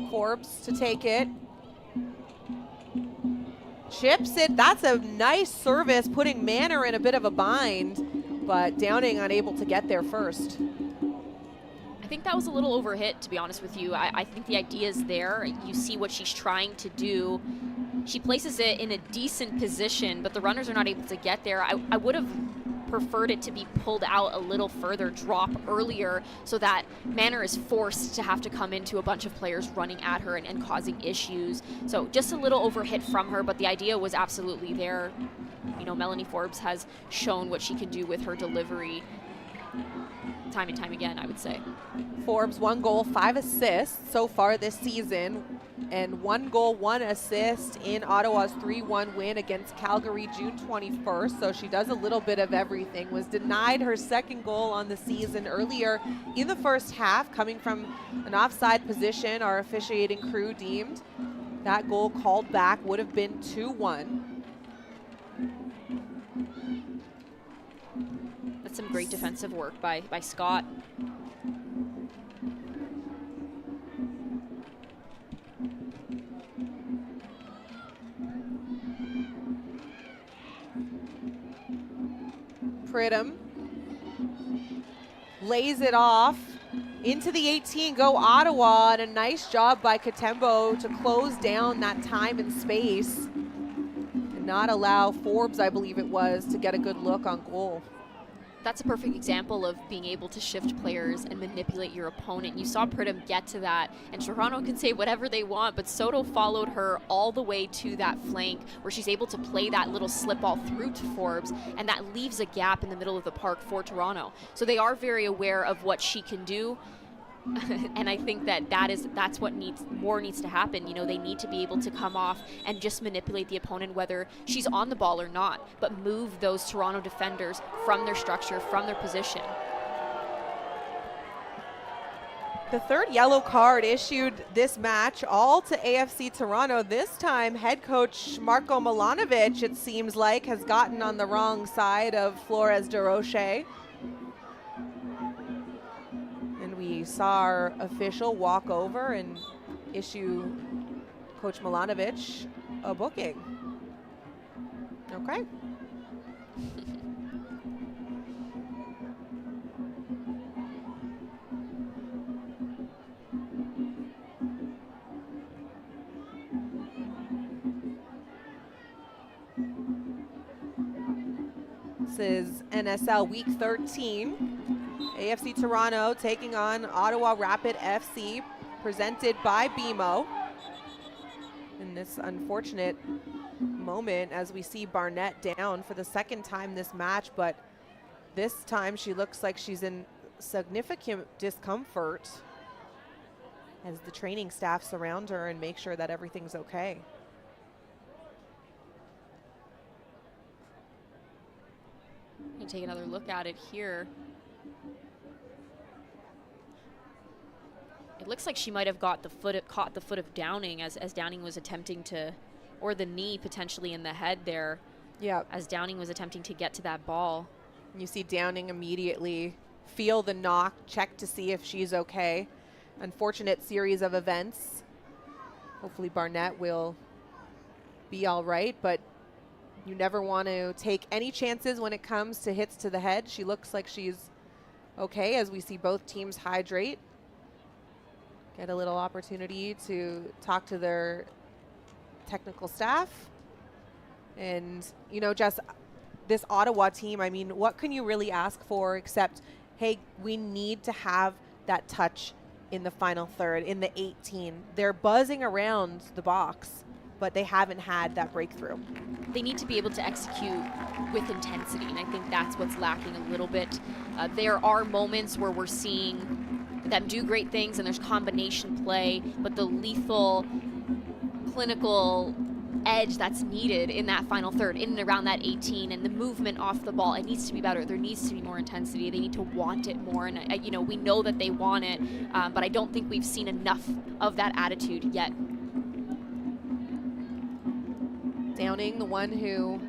Forbes to take it. Chips it. That's a nice service, putting Manor in a bit of a bind, but Downing unable to get there first. I think that was a little overhit, to be honest with you. I think the idea is there. You see what she's trying to do. She places it in a decent position, but the runners are not able to get there. I would have preferred it to be pulled out a little further, drop earlier, so that Manor is forced to have to come into a bunch of players running at her and causing issues. So just a little overhit from her, but the idea was absolutely there. You know, Melanie Forbes has shown what she can do with her delivery time and time again, I would say. Forbes, 1 goal, 5 assists so far this season, and 1 goal, 1 assist in Ottawa's 3-1 win against Calgary June 21st. So she does a little bit of everything. Was denied her 2nd goal on the season earlier in the first half, coming from an offside position. Our officiating crew deemed that goal called back, would have been 2-1. That's some great defensive work by Scott. Pridham lays it off into the 18, go Ottawa, and a nice job by Katembo to close down that time and space and not allow Forbes, I believe it was, to get a good look on goal. That's a perfect example of being able to shift players and manipulate your opponent. You saw Pridham get to that, and Toronto can say whatever they want, but Soto followed her all the way to that flank where she's able to play that little slip ball through to Forbes, and that leaves a gap in the middle of the park for Toronto. So they are very aware of what she can do. And I think that's what needs to happen. You know, they need to be able to come off and just manipulate the opponent, whether she's on the ball or not, but move those Toronto defenders from their structure, from their position. The third yellow card issued this match, all to AFC Toronto. This time, head coach Marko Milanovic, it seems like, has gotten on the wrong side of Flores de Roche. We saw our official walk over and issue Coach Milanovic a booking. Okay. This is NSL Week 13. AFC Toronto taking on Ottawa Rapid FC, presented by BMO. In this unfortunate moment as we see Barnett down for the second time this match, but this time she looks like she's in significant discomfort as the training staff surround her and make sure that everything's okay. You take another look at it here. It looks like she might have caught the foot of Downing as Downing was attempting to, or the knee potentially in the head there. Yeah. As Downing was attempting to get to that ball. You see Downing immediately feel the knock, check to see if she's okay. Unfortunate series of events. Hopefully Barnett will be all right, but you never want to take any chances when it comes to hits to the head. She looks like she's okay as we see both teams hydrate. Get a little opportunity to talk to their technical staff. And, you know, just this Ottawa team, I mean, what can you really ask for except, hey, we need to have that touch in the final third, in the 18. They're buzzing around the box, but they haven't had that breakthrough. They need to be able to execute with intensity, and I think that's what's lacking a little bit. There are moments where we're seeing them do great things and there's combination play, but the lethal, clinical edge that's needed in that final third, in and around that 18, and the movement off the ball, it needs to be better. There needs to be more intensity. They need to want it more, and you know, we know that they want it, but I don't think we've seen enough of that attitude yet. Downing, the one who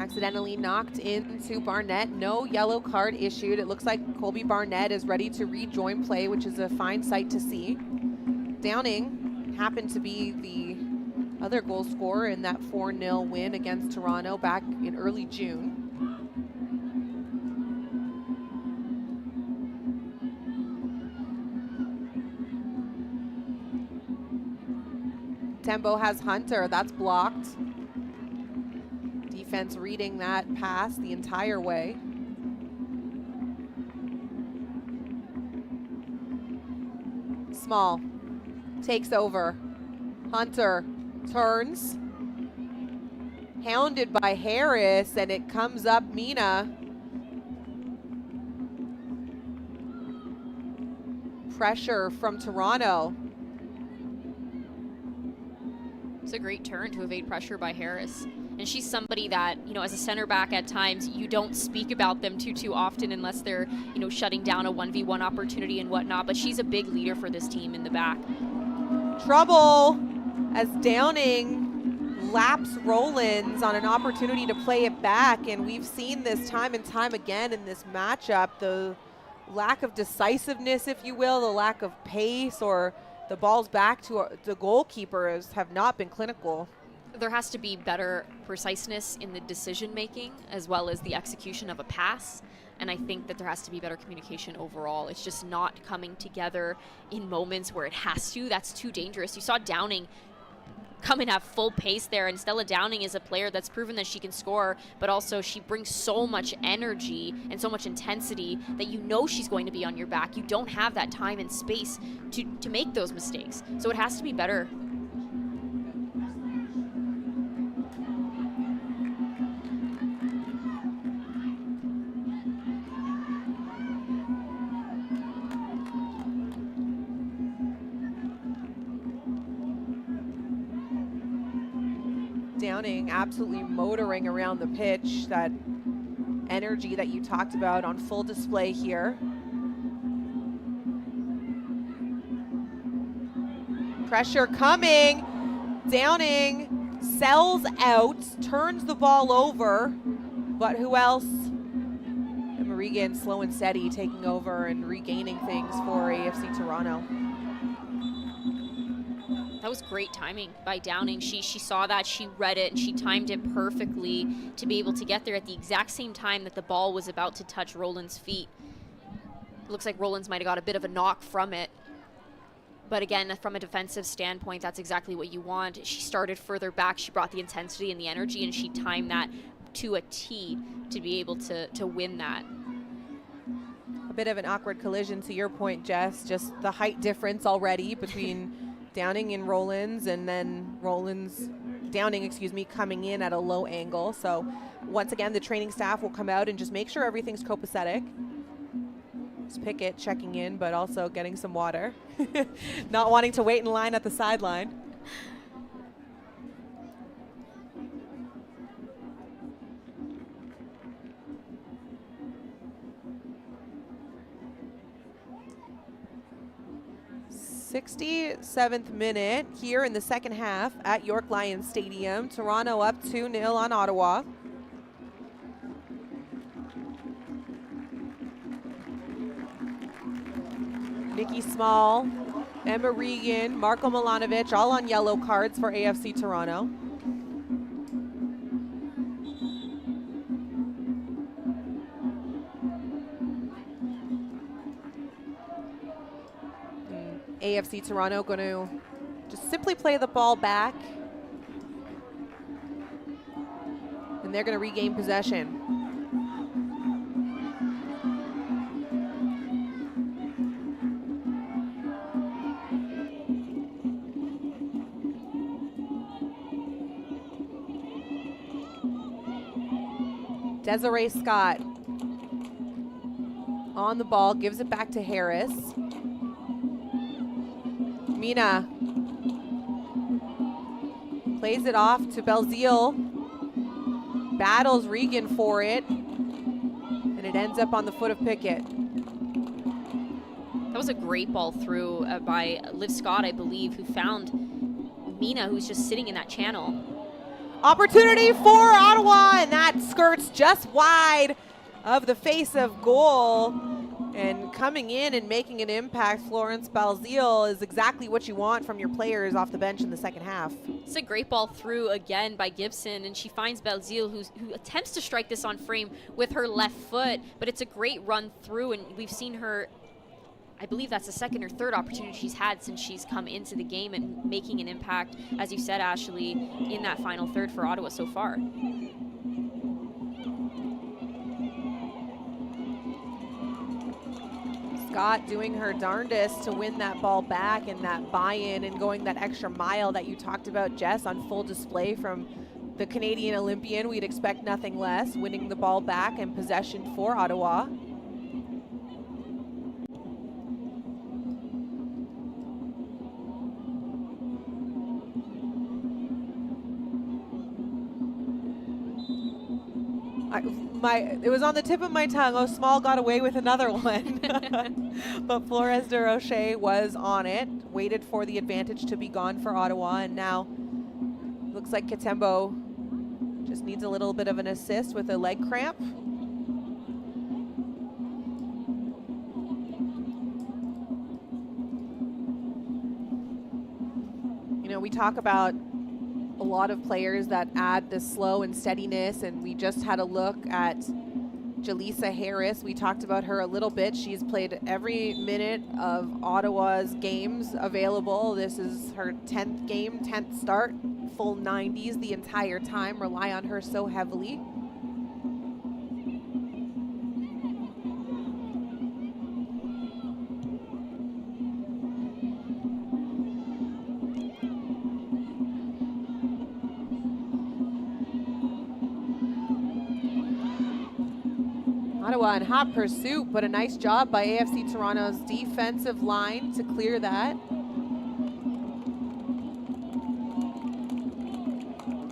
accidentally knocked into Barnett. No yellow card issued. It looks like Colby Barnett is ready to rejoin play, which is a fine sight to see. Downing happened to be the other goal scorer in that 4-0 win against Toronto back in early June. Tembo has Hunter, that's blocked. Defense reading that pass the entire way. Small takes over. Hunter turns. Hounded by Harris, and it comes up Mina. Pressure from Toronto. It's a great turn to evade pressure by Harris. And she's somebody that, you know, as a center back at times, you don't speak about them too often unless they're, you know, shutting down a 1v1 opportunity and whatnot. But she's a big leader for this team in the back. Trouble as Downing laps Rollins on an opportunity to play it back. And we've seen this time and time again in this matchup, the lack of decisiveness, if you will, the lack of pace, or the balls back to the goalkeepers have not been clinical. There has to be better preciseness in the decision making as well as the execution of a pass. And I think that there has to be better communication overall. It's just not coming together in moments where it has to. That's too dangerous. You saw Downing come in at full pace there, and Stella Downing is a player that's proven that she can score, but also she brings so much energy and so much intensity that you know she's going to be on your back. You don't have that time and space to make those mistakes. So it has to be better. Downing absolutely motoring around the pitch. That energy that you talked about on full display here. Pressure coming. Downing sells out, turns the ball over, but who else? Emma Regan slow and steady taking over and regaining things for AFC Toronto. That was great timing by Downing. She saw that, she read it, and she timed it perfectly to be able to get there at the exact same time that the ball was about to touch Roland's feet. It looks like Roland's might have got a bit of a knock from it. But again, from a defensive standpoint, that's exactly what you want. She started further back, she brought the intensity and the energy, and she timed that to a T to be able to win that. A bit of an awkward collision to your point, Jess. Just the height difference already between Downing and Rollins, and then Downing, coming in at a low angle. So once again, the training staff will come out and just make sure everything's copacetic. It's Pickett checking in, but also getting some water. Not wanting to wait in line at the sideline. '67th minute here in the second half at York Lions Stadium. Toronto up 2-0 on Ottawa. Nikki Small, Emma Regan, Marko Milanovic, all on yellow cards for AFC Toronto. AFC Toronto going to just simply play the ball back. And they're going to regain possession. Desiree Scott on the ball, gives it back to Harris. Mina plays it off to Belzile. Battles Regan for it. And it ends up on the foot of Pickett. That was a great ball through by Liv Scott, I believe, who found Mina, who's just sitting in that channel. Opportunity for Ottawa, and that skirts just wide of the face of goal. And coming in and making an impact, Florence Belzile, is exactly what you want from your players off the bench in the second half. It's a great ball through again by Gibson, and she finds Belzile, who attempts to strike this on frame with her left foot, but it's a great run through, and we've seen her, I believe that's the second or third opportunity she's had since she's come into the game and making an impact, as you said, Ashley, in that final third for Ottawa so far. Scott doing her darndest to win that ball back, and that buy-in and going that extra mile that you talked about, Jess, on full display from the Canadian Olympian. We'd expect nothing less, winning the ball back and possession for Ottawa. It was on the tip of my tongue. Oh, Small got away with another one. But Flores de Rocher was on it, waited for the advantage to be gone for Ottawa, and now looks like Katembo just needs a little bit of an assist with a leg cramp. You know, we talk about a lot of players that add the slow and steadiness, and we just had a look at Jaleesa Harris. We talked about her a little bit. She's played every minute of Ottawa's games available. This is her 10th game, 10th start, full 90s the entire time. Rely on her so heavily. Ottawa in hot pursuit, but a nice job by AFC Toronto's defensive line to clear that.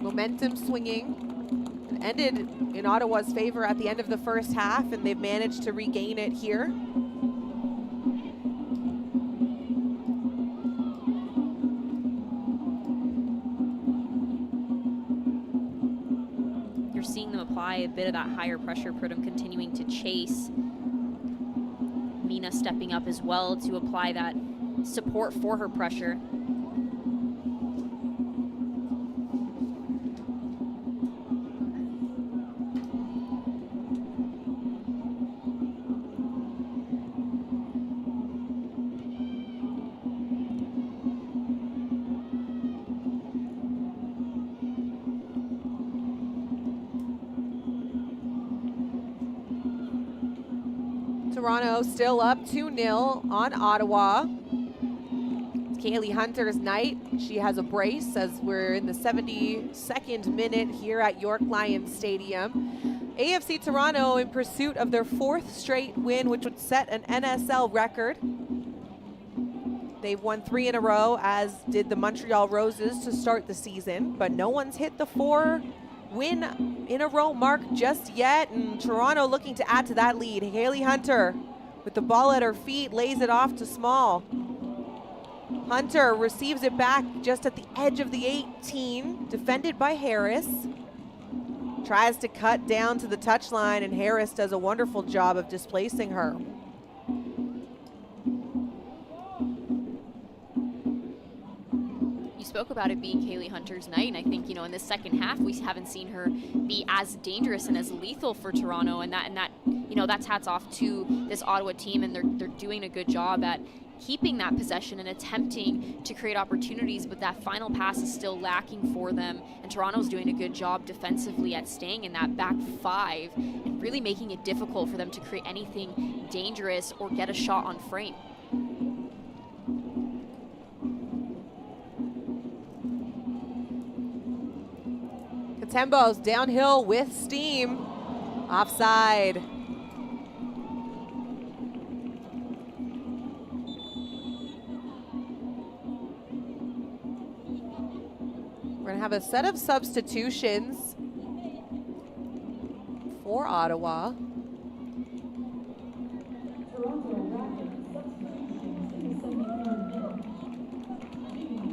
Momentum swinging. It ended in Ottawa's favor at the end of the first half, and they've managed to regain it here. You're seeing them apply a bit of that higher pressure, Pridham continuing to chase. Mina stepping up as well to apply that support for her pressure. Toronto still up 2-0 on Ottawa. It's Kaylee Hunter's night. She has a brace as we're in the 72nd minute here at York Lions Stadium. AFC Toronto in pursuit of their 4th straight win, which would set an NSL record. They've won 3 in a row, as did the Montreal Roses to start the season, but no one's hit the 4-win-in-a-row mark just yet, and Toronto looking to add to that lead. Haley Hunter with the ball at her feet, lays it off to Small. Hunter receives it back just at the edge of the 18, defended by Harris. Tries to cut down to the touchline, and Harris does a wonderful job of displacing her. Spoke about it being Kaylee Hunter's night, and I think, you know, in the second half we haven't seen her be as dangerous and as lethal for Toronto, and that you know, that's hats off to this Ottawa team, and they're doing a good job at keeping that possession and attempting to create opportunities, but that final pass is still lacking for them, and Toronto's doing a good job defensively at staying in that back 5 and really making it difficult for them to create anything dangerous or get a shot on frame. Tembo's downhill with steam. Offside. We're going to have a set of substitutions for Ottawa.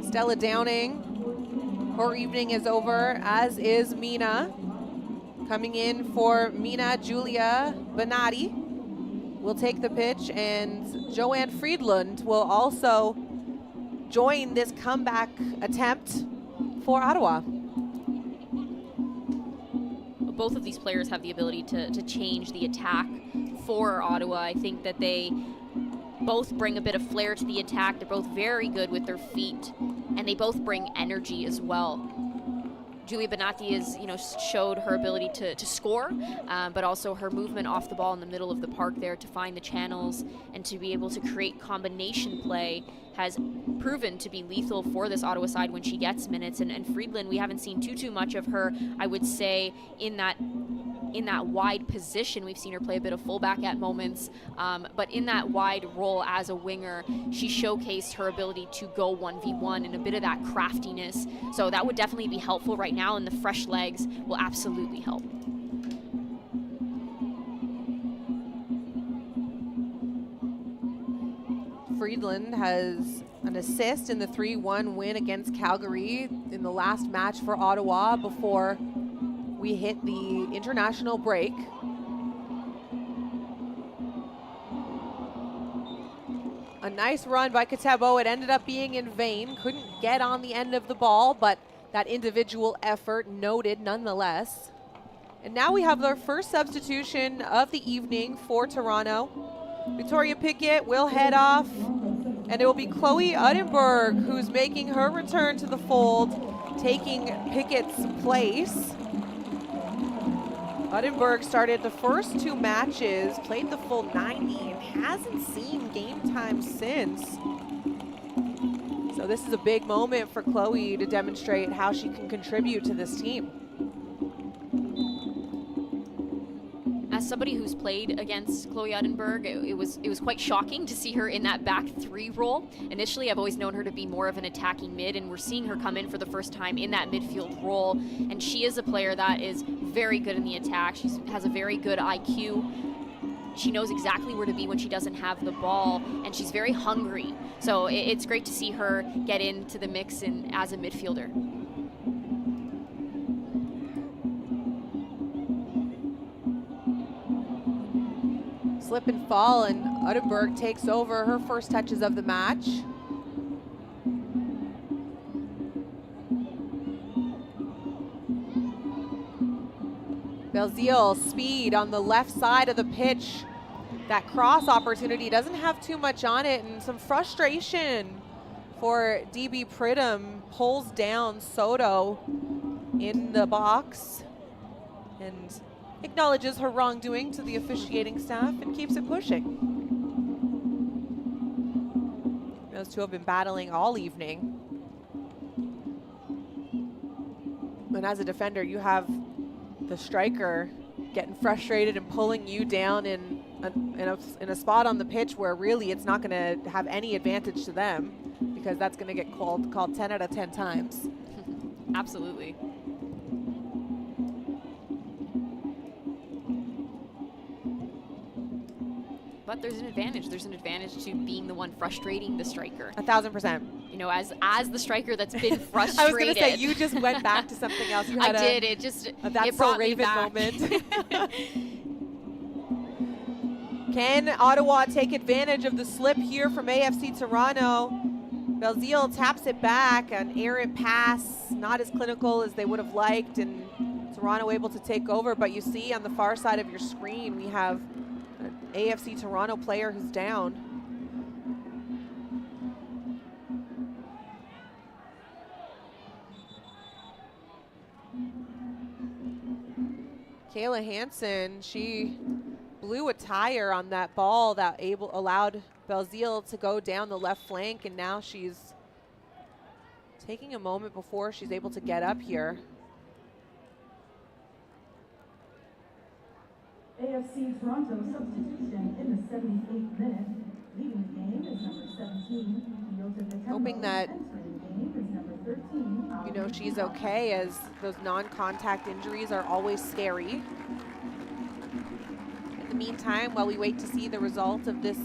Stella Downing. Her evening is over, as is Mina. Coming in for Mina, Julia Benatti will take the pitch, and Joanne Friedland will also join this comeback attempt for Ottawa. Both of these players have the ability to change the attack for Ottawa. I think that they both bring a bit of flair to the attack. They're both very good with their feet, and they both bring energy as well. Julia Benatti is, you know, showed her ability to score, but also her movement off the ball in the middle of the park there to find the channels and to be able to create combination play has proven to be lethal for this Ottawa side when she gets minutes. And Friedland, we haven't seen too much of her, I would say, in that wide position. We've seen her play a bit of fullback at moments, but in that wide role as a winger, she showcased her ability to go 1v1 and a bit of that craftiness. So that would definitely be helpful right now, and the fresh legs will absolutely help. Friedland has an assist in the 3-1 win against Calgary in the last match for Ottawa before we hit the international break. A nice run by Katebo. It ended up being in vain. Couldn't get on the end of the ball, but that individual effort noted nonetheless. And now we have our first substitution of the evening for Toronto. Victoria Pickett will head off, and it will be Chloe Uddenberg who's making her return to the fold, taking Pickett's place. Uddenberg started the first 2 matches, played the full 90, and hasn't seen game time since. So this is a big moment for Chloe to demonstrate how she can contribute to this team. As somebody who's played against Chloe Uddenberg, it was quite shocking to see her in that back 3 role. Initially, I've always known her to be more of an attacking mid, and we're seeing her come in for the first time in that midfield role. And she is a player that is very good in the attack. She has a very good IQ. She knows exactly where to be when she doesn't have the ball, and she's very hungry. So it's great to see her get into the mix as a midfielder. Slip and fall, and Uddenberg takes over her first touches of the match. Belzile, speed on the left side of the pitch. That cross opportunity doesn't have too much on it, and some frustration for DB Pridham. Pulls down Soto in the box and acknowledges her wrongdoing to the officiating staff and keeps it pushing. Those two have been battling all evening. And as a defender, you have the striker getting frustrated and pulling you down in a spot on the pitch where really it's not going to have any advantage to them, because that's going to get called 10 out of 10 times. Absolutely. But there's an advantage. There's an advantage to being the one frustrating the striker. 1,000%. You know, as the striker that's been frustrated. I was going to say, you just went back to something else. You had I did. It just that's it brought so Raven me back. moment. Can Ottawa take advantage of the slip here from AFC Toronto? Belzile taps it back, an errant pass, not as clinical as they would have liked, and Toronto able to take over. But you see on the far side of your screen, we have an AFC Toronto player who's down. Kayla Hansen, she blew a tire on that ball that allowed Belzile to go down the left flank, and now she's taking a moment before she's able to get up here. AFC Toronto substitution in the 78th minute. Leading the game is number 17. Hoping that, you know, she's okay, as those non-contact injuries are always scary. In the meantime, while we wait to see the result of this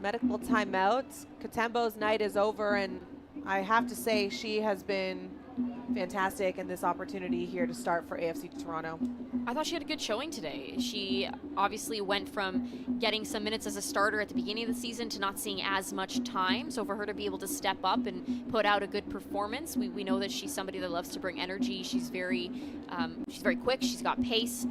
medical timeout, Katembo's night is over, and I have to say she has been fantastic in this opportunity here to start for AFC Toronto. I thought she had a good showing today. She obviously went from getting some minutes as a starter at the beginning of the season to not seeing as much time. So for her to be able to step up and put out a good performance, we know that she's somebody that loves to bring energy. She's very quick. She's got pace,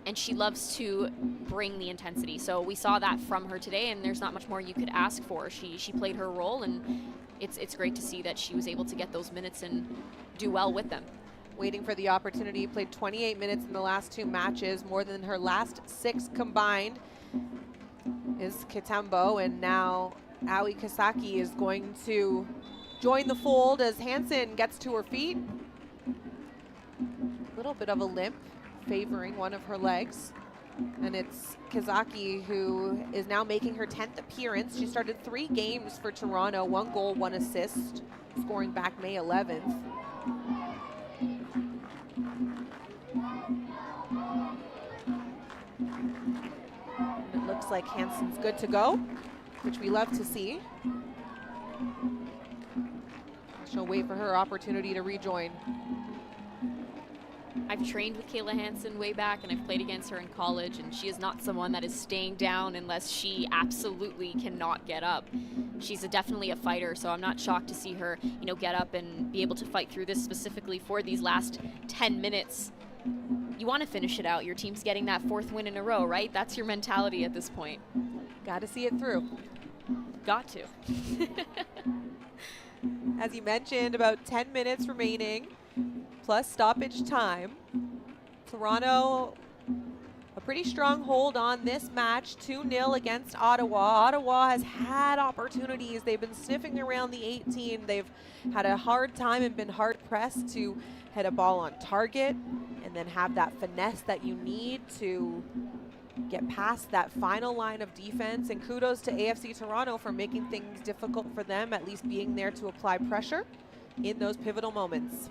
and she loves to bring the intensity. So we saw that from her today, and there's not much more you could ask for. She played her role, and it's great to see that she was able to get those minutes and do well with them. Waiting for the opportunity, played 28 minutes in the last 2 matches, more than her last 6 combined, is Katembo, and now Aoi Kasaki is going to join the fold as Hansen gets to her feet. A little bit of a limp favoring one of her legs, and it's Kazaki who is now making her 10th appearance. She started 3 games for Toronto, 1 goal, 1 assist, scoring back May 11th. And it looks like Hansen's good to go, which we love to see. She'll wait for her opportunity to rejoin. I've trained with Kayla Hansen way back, and I've played against her in college, and she is not someone that is staying down unless she absolutely cannot get up. She's definitely a fighter, so I'm not shocked to see her, you know, get up and be able to fight through this specifically for these last 10 minutes. You want to finish it out. Your team's getting that 4th win in a row, right? That's your mentality at this point. Got to see it through. Got to. As you mentioned, about 10 minutes remaining, plus stoppage time. Toronto, a pretty strong hold on this match, 2-0 against Ottawa. Ottawa has had opportunities. They've been sniffing around the 18. They've had a hard time and been hard pressed to hit a ball on target and then have that finesse that you need to get past that final line of defense. And kudos to AFC Toronto for making things difficult for them, at least being there to apply pressure in those pivotal moments.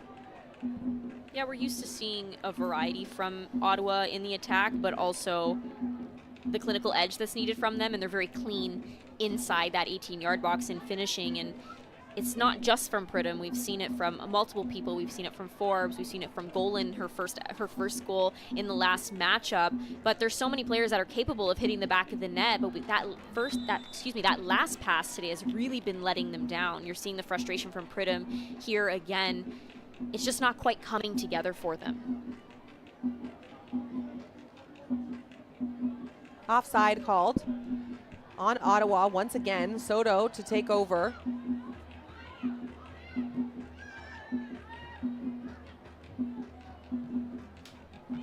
Yeah, we're used to seeing a variety from Ottawa in the attack, but also the clinical edge that's needed from them, and they're very clean inside that 18-yard box in finishing. And it's not just from Pridham. We've seen it from multiple people. We've seen it from Forbes. We've seen it from Golan, her first goal in the last matchup. But there's so many players that are capable of hitting the back of the net. But that last pass today has really been letting them down. You're seeing the frustration from Pridham here again. It's just not quite coming together for them. Offside called on Ottawa once again. Soto to take over.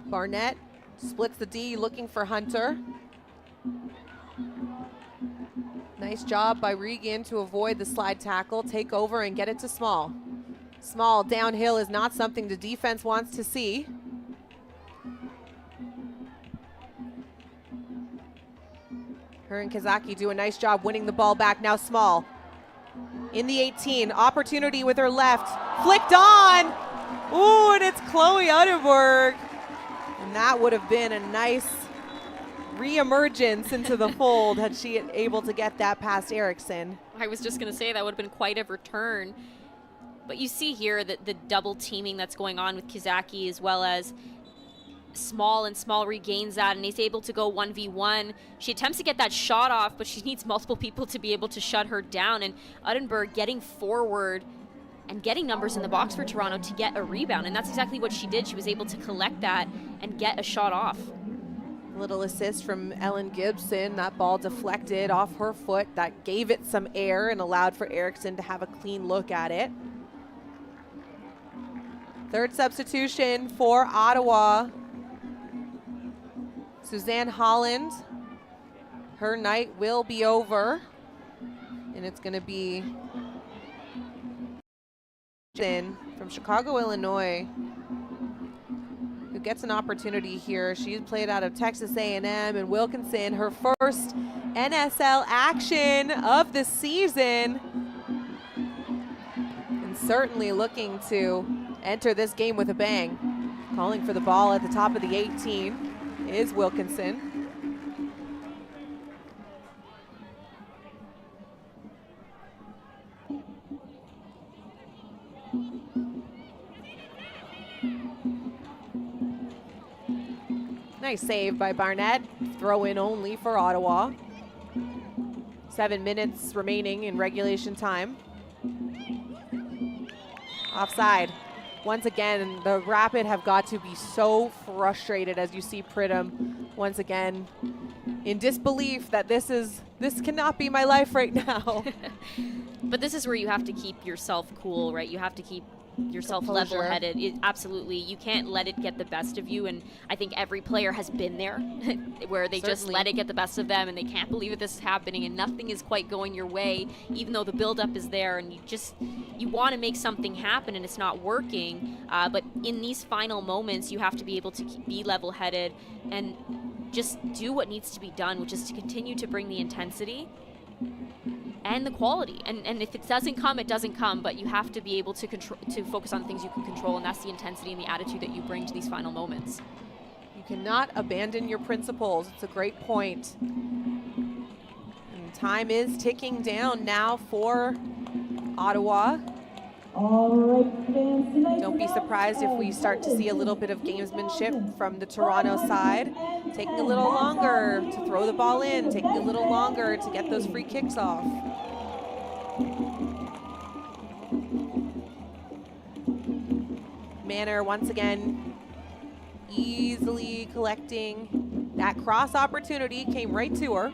Barnett splits the D, looking for Hunter. Nice job by Regan to avoid the slide tackle, take over and get it to Small. Small downhill is not something the defense wants to see. Her and Kazaki do a nice job winning the ball back. Now Small in the 18, opportunity with her left, flicked on. Ooh, and it's Chloe Utterberg. And that would have been a nice re-emergence into the fold had she able to get that past Erickson. I was just going to say that would have been quite a return. But you see here that the double teaming that's going on with Kazaki, as well as Small, and Small regains that and is able to go 1v1. She attempts to get that shot off, but she needs multiple people to be able to shut her down. And Uttenberg getting forward and getting numbers in the box for Toronto to get a rebound. And that's exactly what she did. She was able to collect that and get a shot off. Little assist from Ellen Gibson. That ball deflected off her foot. That gave it some air and allowed for Erickson to have a clean look at it. Third substitution for Ottawa. Suzanne Holland. Her night will be over. And it's going to be from Chicago, Illinois, who gets an opportunity here. She's played out of Texas A&M, and Wilkinson, her first NSL action of the season. And certainly looking to enter this game with a bang. Calling for the ball at the top of the 18 is Wilkinson. Nice save by Barnett. Throw in only for Ottawa. 7 minutes remaining in regulation time. Offside. Once again, the Rapid have got to be so frustrated as you see Pridham once again in disbelief that this cannot be my life right now. But this is where you have to keep yourself cool, right? You have to keep yourself level-headed. Absolutely. You can't let it get the best of you, and I think every player has been there where they just let it get the best of them and they can't believe that this is happening and nothing is quite going your way, even though the buildup is there, and you want to make something happen and it's not working. But in these final moments, you have to be able to be level-headed and just do what needs to be done, which is to continue to bring the intensity and the quality. And if it doesn't come, it doesn't come, but you have to be able to focus on things you can control, and that's the intensity and the attitude that you bring to these final moments. You cannot abandon your principles. It's a great point. And time is ticking down now for Ottawa. All right, fans, tonight. Don't be surprised if we start to see a little bit of gamesmanship from the Toronto side, taking a little longer to throw the ball in, taking a little longer to get those free kicks off. Manor once again easily collecting that cross opportunity, came right to her.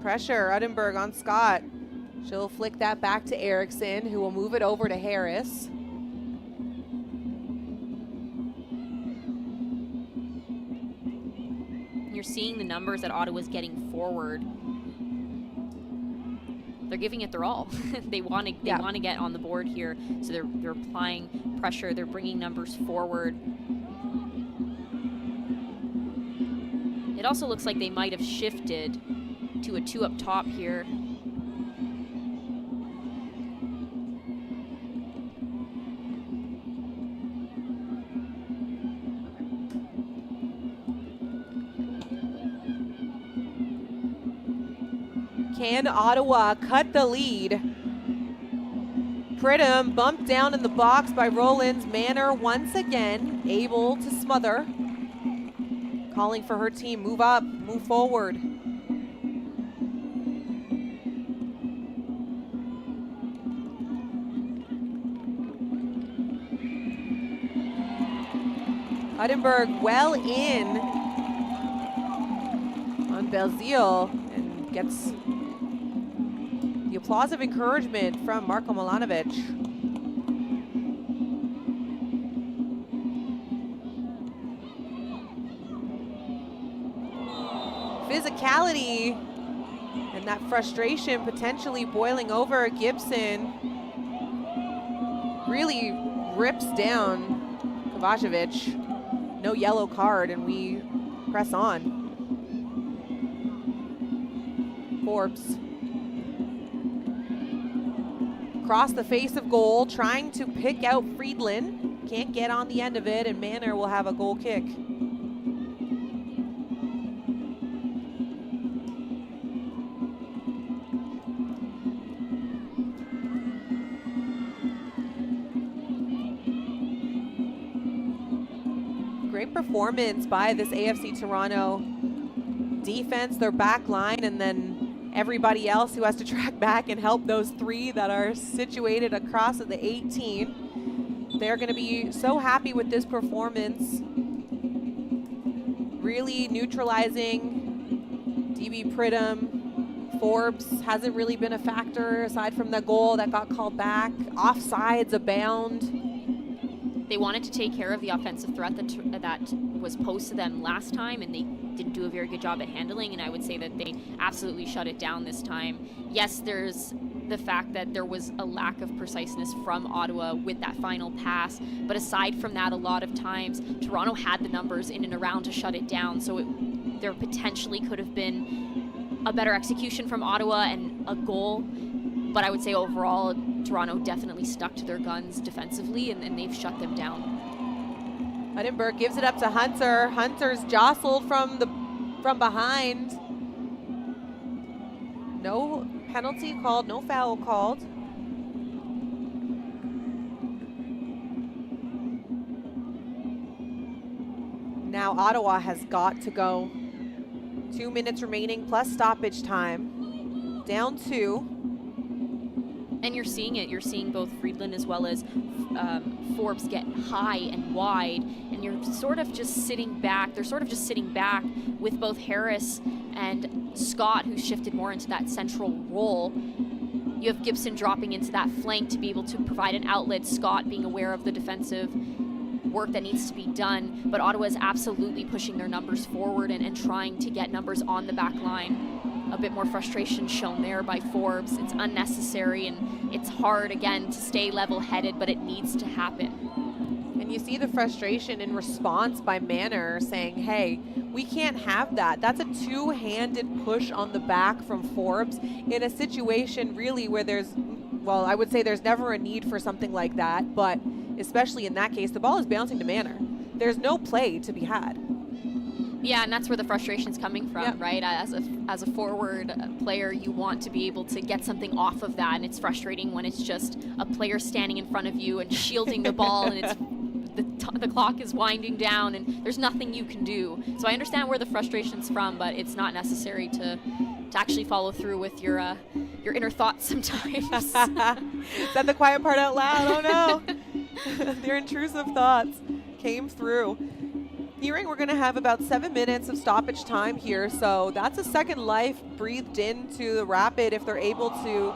Pressure, Uddenberg on Scott. She'll flick that back to Erickson, who will move it over to Harris. You're seeing the numbers that Ottawa's getting forward. They're giving it their all. They want to get on the board here, so they're applying pressure. They're bringing numbers forward. It also looks like they might have shifted to a 2 up top here. Can Ottawa cut the lead? Pridham bumped down in the box by Rollins. Manor once again able to smother. Calling for her team, move up, move forward. Uddenberg well in on Belzile and gets the applause of encouragement from Marko Milanovic. Physicality and that frustration potentially boiling over. Gibson really rips down Kovacevic. No yellow card, and we press on. Forbes. Across the face of goal, trying to pick out Friedland. Can't get on the end of it, and Manor will have a goal kick. Great performance by this AFC Toronto defense, their back line, and then everybody else who has to track back and help those 3 that are situated across at the 18. They're going to be so happy with this performance. Really neutralizing DB Pridham. Forbes hasn't really been a factor aside from the goal that got called back. Offsides abound. They wanted to take care of the offensive threat that was posed to them last time, and they didn't do a very good job at handling, and I would say that they absolutely shut it down this time. Yes, there's the fact that there was a lack of preciseness from Ottawa with that final pass, but aside from that, a lot of times Toronto had the numbers in and around to shut it down, so there potentially could have been a better execution from Ottawa and a goal. But I would say overall, Toronto definitely stuck to their guns defensively, and they've shut them down. Uddenberg gives it up to Hunter. Hunter's jostled from behind. No penalty called, no foul called. Now Ottawa has got to go. 2 minutes remaining plus stoppage time. Down 2. And you're seeing it. You're seeing both Friedland as well as Forbes get high and wide, and you're sort of just sitting back. They're sort of just sitting back with both Harris and Scott, who shifted more into that central role. You have Gibson dropping into that flank to be able to provide an outlet. Scott being aware of the defensive work that needs to be done, but Ottawa is absolutely pushing their numbers forward and trying to get numbers on the back line. A bit more frustration shown there by Forbes. It's unnecessary, and it's hard, again, to stay level-headed, but it needs to happen. And you see the frustration in response by Manor saying, hey, we can't have that. That's a two-handed push on the back from Forbes in a situation really where there's, well, I would say there's never a need for something like that, but especially in that case, the ball is bouncing to Manor. There's no play to be had. Yeah, and that's where the frustration's coming from, right? As a forward player, you want to be able to get something off of that, and it's frustrating when it's just a player standing in front of you and shielding the ball, and it's the clock is winding down, and there's nothing you can do. So I understand where the frustration's from, but it's not necessary to actually follow through with your inner thoughts sometimes. Said the quiet part out loud. Oh no, their intrusive thoughts came through. Hearing we're going to have about 7 minutes of stoppage time here, so that's a second life breathed into the Rapid if they're able to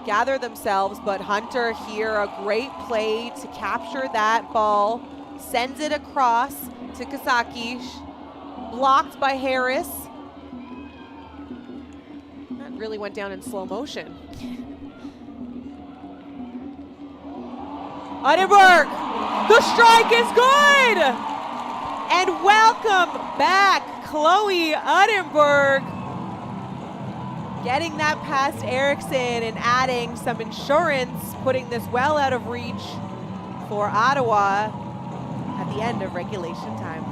gather themselves. But Hunter here, a great play to capture that ball, sends it across to Kasaki, blocked by Harris. That really went down in slow motion. Edinburgh, the strike is good! And welcome back, Chloe Edinburgh. Getting that past Eriksson and adding some insurance, putting this well out of reach for Ottawa at the end of regulation time.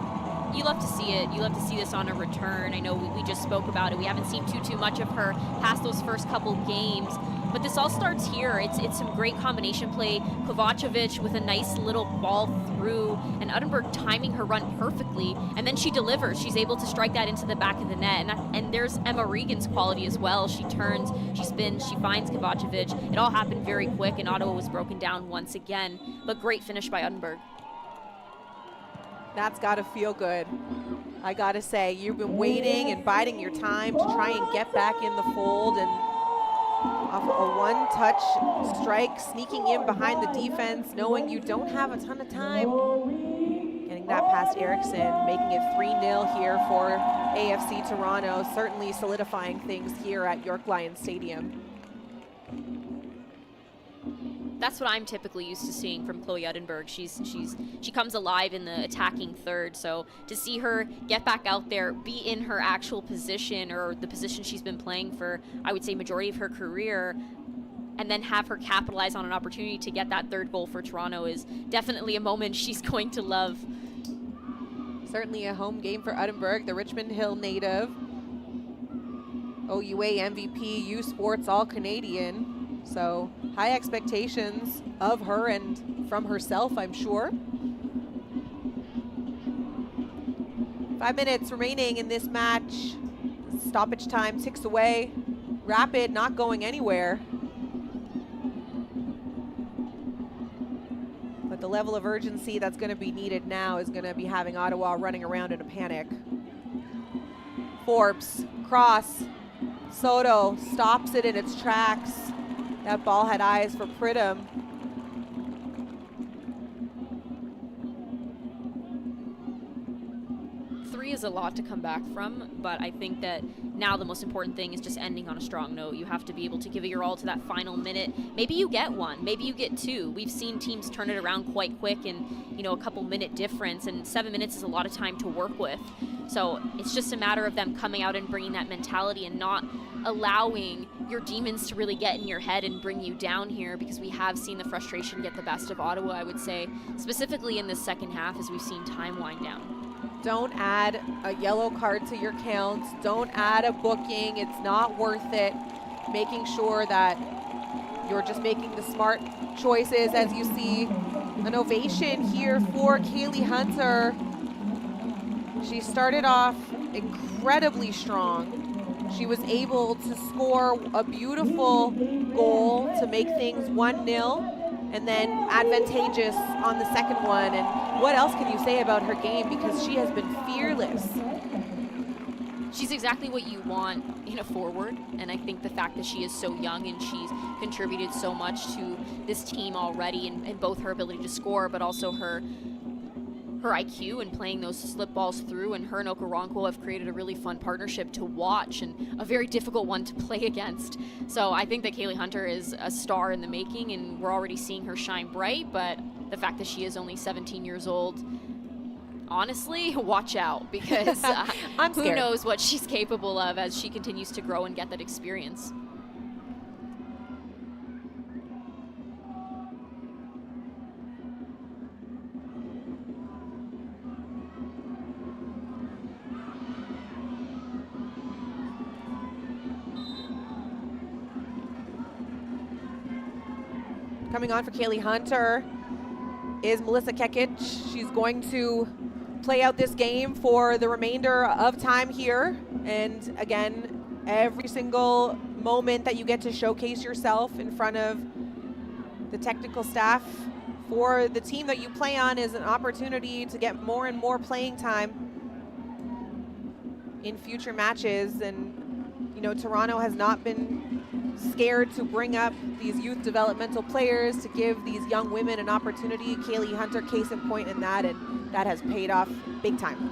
You love to see it. You love to see this on a return. I know we just spoke about it. We haven't seen too much of her past those first couple games. But this all starts here. It's some great combination play. Kovacevic with a nice little ball through, and Edinburgh timing her run perfectly, and then she delivers. She's able to strike that into the back of the net, and there's Emma Regan's quality as well. She turns, she spins, she finds Kovacevic. It all happened very quick, and Ottawa was broken down once again, but great finish by Edinburgh. That's got to feel good. I got to say, you've been waiting and biding your time to try and get back in the fold, and off a one-touch strike, sneaking in behind the defense, knowing you don't have a ton of time. Getting that past Eriksson, making it 3-0 here for AFC Toronto, certainly solidifying things here at York Lions Stadium. That's what I'm typically used to seeing from Chloe Edinburgh. She comes alive in the attacking third, so to see her get back out there, be in her actual position, or the position she's been playing for, I would say, majority of her career, and then have her capitalize on an opportunity to get that third goal for Toronto is definitely a moment she's going to love. Certainly a home game for Edinburgh, the Richmond Hill native. OUA MVP, U Sports All-Canadian. So high expectations of her and from herself, I'm sure. 5 minutes remaining in this match. Stoppage time ticks away. Rapid not going anywhere. But the level of urgency that's going to be needed now is going to be having Ottawa running around in a panic. Forbes, cross. Soto stops it in its tracks. That ball had eyes for Pridham. Three is a lot to come back from, but I think that now the most important thing is just ending on a strong note. You have to be able to give it your all to that final minute. Maybe you get one, maybe you get two. We've seen teams turn it around quite quick in, a couple minute difference, and 7 minutes is a lot of time to work with. So it's just a matter of them coming out and bringing that mentality and not allowing your demons to really get in your head and bring you down here, because we have seen the frustration get the best of Ottawa, I would say, specifically in this second half as we've seen time wind down. Don't add a yellow card to your counts. Don't add a booking. It's not worth it. Making sure that you're just making the smart choices. As you see, an ovation here for Kaylee Hunter. She started off incredibly strong. She was able to score a beautiful goal to make things 1-0. And then advantageous on the second one. And what else can you say about her game? Because she has been fearless. She's exactly what you want in a forward, and I think the fact that she is so young and she's contributed so much to this team already, in both her ability to score, but also her her IQ and playing those slip balls through, and her and Okoronkwo have created a really fun partnership to watch and a very difficult one to play against. So I think that Kaylee Hunter is a star in the making, and we're already seeing her shine bright, but the fact that she is only 17 years old, honestly, watch out, because who knows what she's capable of as she continues to grow and get that experience. Coming on for Kaylee Hunter is Melissa Kekic. She's going to play out this game for the remainder of time here. And again, every single moment that you get to showcase yourself in front of the technical staff for the team that you play on is an opportunity to get more and more playing time in future matches. And, you know, Toronto has not been scared to bring up these youth developmental players to give these young women an opportunity. Kaylee Hunter, case in point in that, and that has paid off big time.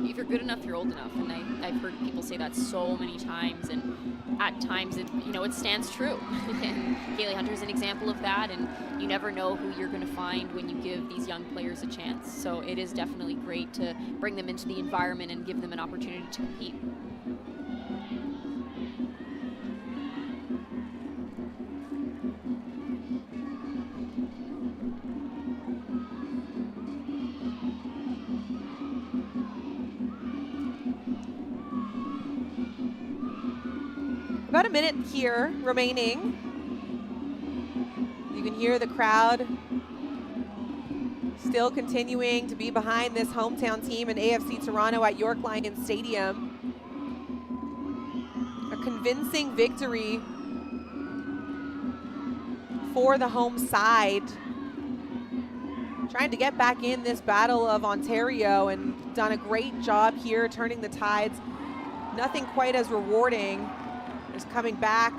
If you're good enough, you're old enough, and I've heard people say that so many times, and at times it stands true. And Kaylee Hunter is an example of that, and you never know who you're going to find when you give these young players a chance. So it is definitely great to bring them into the environment and give them an opportunity to compete. About a minute here remaining. You can hear the crowd still continuing to be behind this hometown team in AFC Toronto at York Lions Stadium. A convincing victory for the home side. Trying to get back in this Battle of Ontario and done a great job here turning the tides. Nothing quite as rewarding as coming back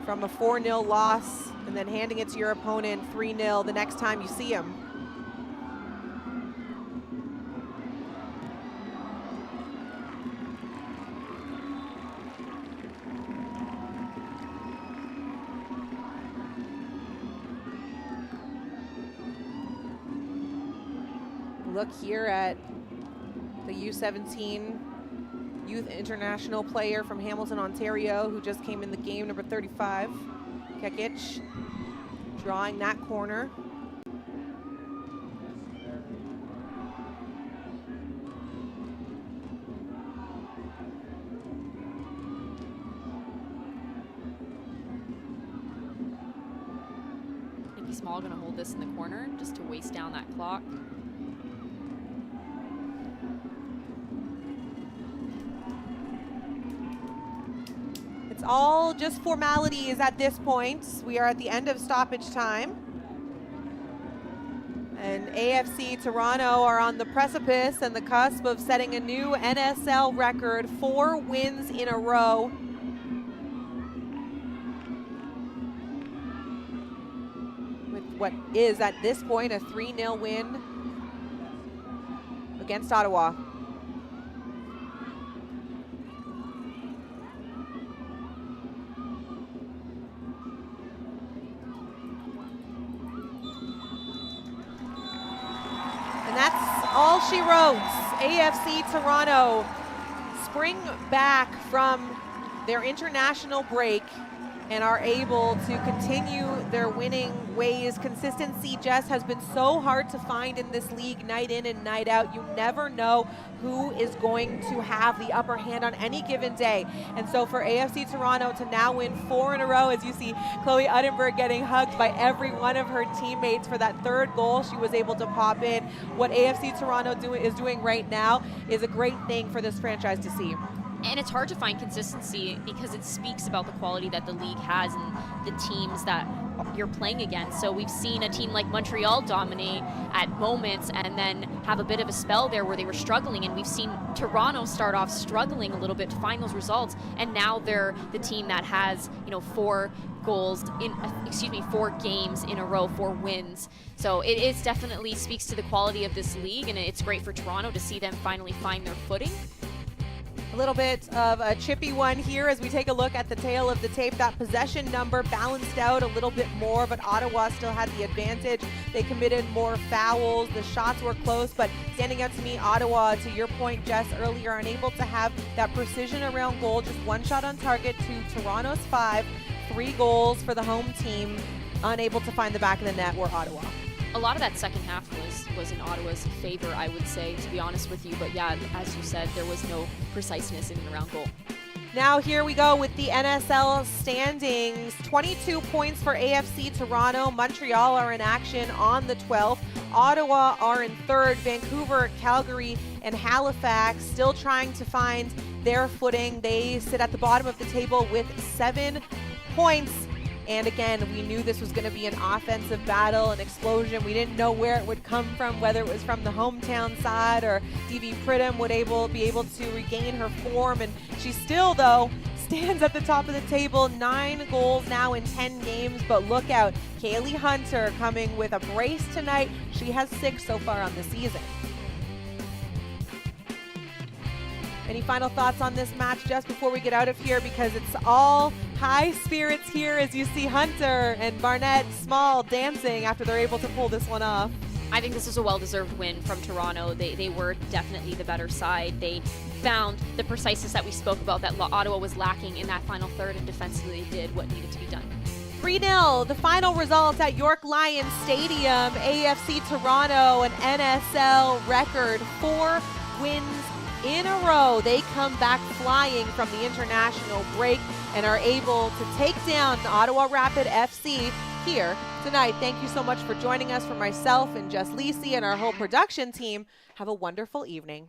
from a 4-0 loss and then handing it to your opponent 3-0 the next time you see him. Look here at the U17 youth international player from Hamilton, Ontario, who just came in the game, number 35, Kekic, drawing that corner. Nikki Small going to hold this in the corner just to waste down that clock. It's all just formalities at this point. We are at the end of stoppage time. And AFC Toronto are on the precipice and the cusp of setting a new NSL record, 4 wins in a row. With what is at this point a 3-0 win against Ottawa. All she wrote. AFC Toronto spring back from their international break and are able to continue their winning ways. Consistency, Jess, has been so hard to find in this league night in and night out. You never know who is going to have the upper hand on any given day. And so for AFC Toronto to now win 4 in a row, as you see Chloe Uddenberg getting hugged by every one of her teammates for that 3rd goal she was able to pop in. What AFC Toronto is doing right now is a great thing for this franchise to see. And it's hard to find consistency because it speaks about the quality that the league has and the teams that you're playing against. So we've seen a team like Montreal dominate at moments and then have a bit of a spell there where they were struggling, and we've seen Toronto start off struggling a little bit to find those results, and now they're the team that has, you know, 4 games in a row, 4 wins. So it is definitely speaks to the quality of this league, and it's great for Toronto to see them finally find their footing. A little bit of a chippy one here as we take a look at the tail of the tape. That possession number balanced out a little bit more, but Ottawa still had the advantage. They committed more fouls. The shots were close, but standing out to me, Ottawa, to your point, Jess, earlier, unable to have that precision around goal. Just 1 shot on target to Toronto's 5. 3 goals for the home team. Unable to find the back of the net were Ottawa. A lot of that second half was in Ottawa's favor, I would say, to be honest with you. But yeah, as you said, there was no preciseness in and around goal. Now here we go with the NSL standings. 22 points for AFC Toronto. Montreal are in action on the 12th. Ottawa are in 3rd. Vancouver, Calgary, and Halifax still trying to find their footing. They sit at the bottom of the table with 7 points. And again, we knew this was going to be an offensive battle, an explosion. We didn't know where it would come from, whether it was from the hometown side or D.V. Pridham would be able to regain her form. And she still, though, stands at the top of the table. 9 goals now in 10 games. But look out, Kaylee Hunter coming with a brace tonight. She has 6 so far on the season. Any final thoughts on this match just before we get out of here? Because it's all high spirits here as you see Hunter and Barnett Small dancing after they're able to pull this one off. I think this is a well-deserved win from Toronto. They were definitely the better side. They found the preciseness that we spoke about that Ottawa was lacking in that final third, and defensively they did what needed to be done. 3-0, the final result at York Lions Stadium. AFC Toronto, an NSL record, 4 wins in a row. They come back flying from the international break and are able to take down Ottawa Rapid FC here tonight. Thank you so much for joining us. For myself and Jess Lisi and our whole production team, have a wonderful evening.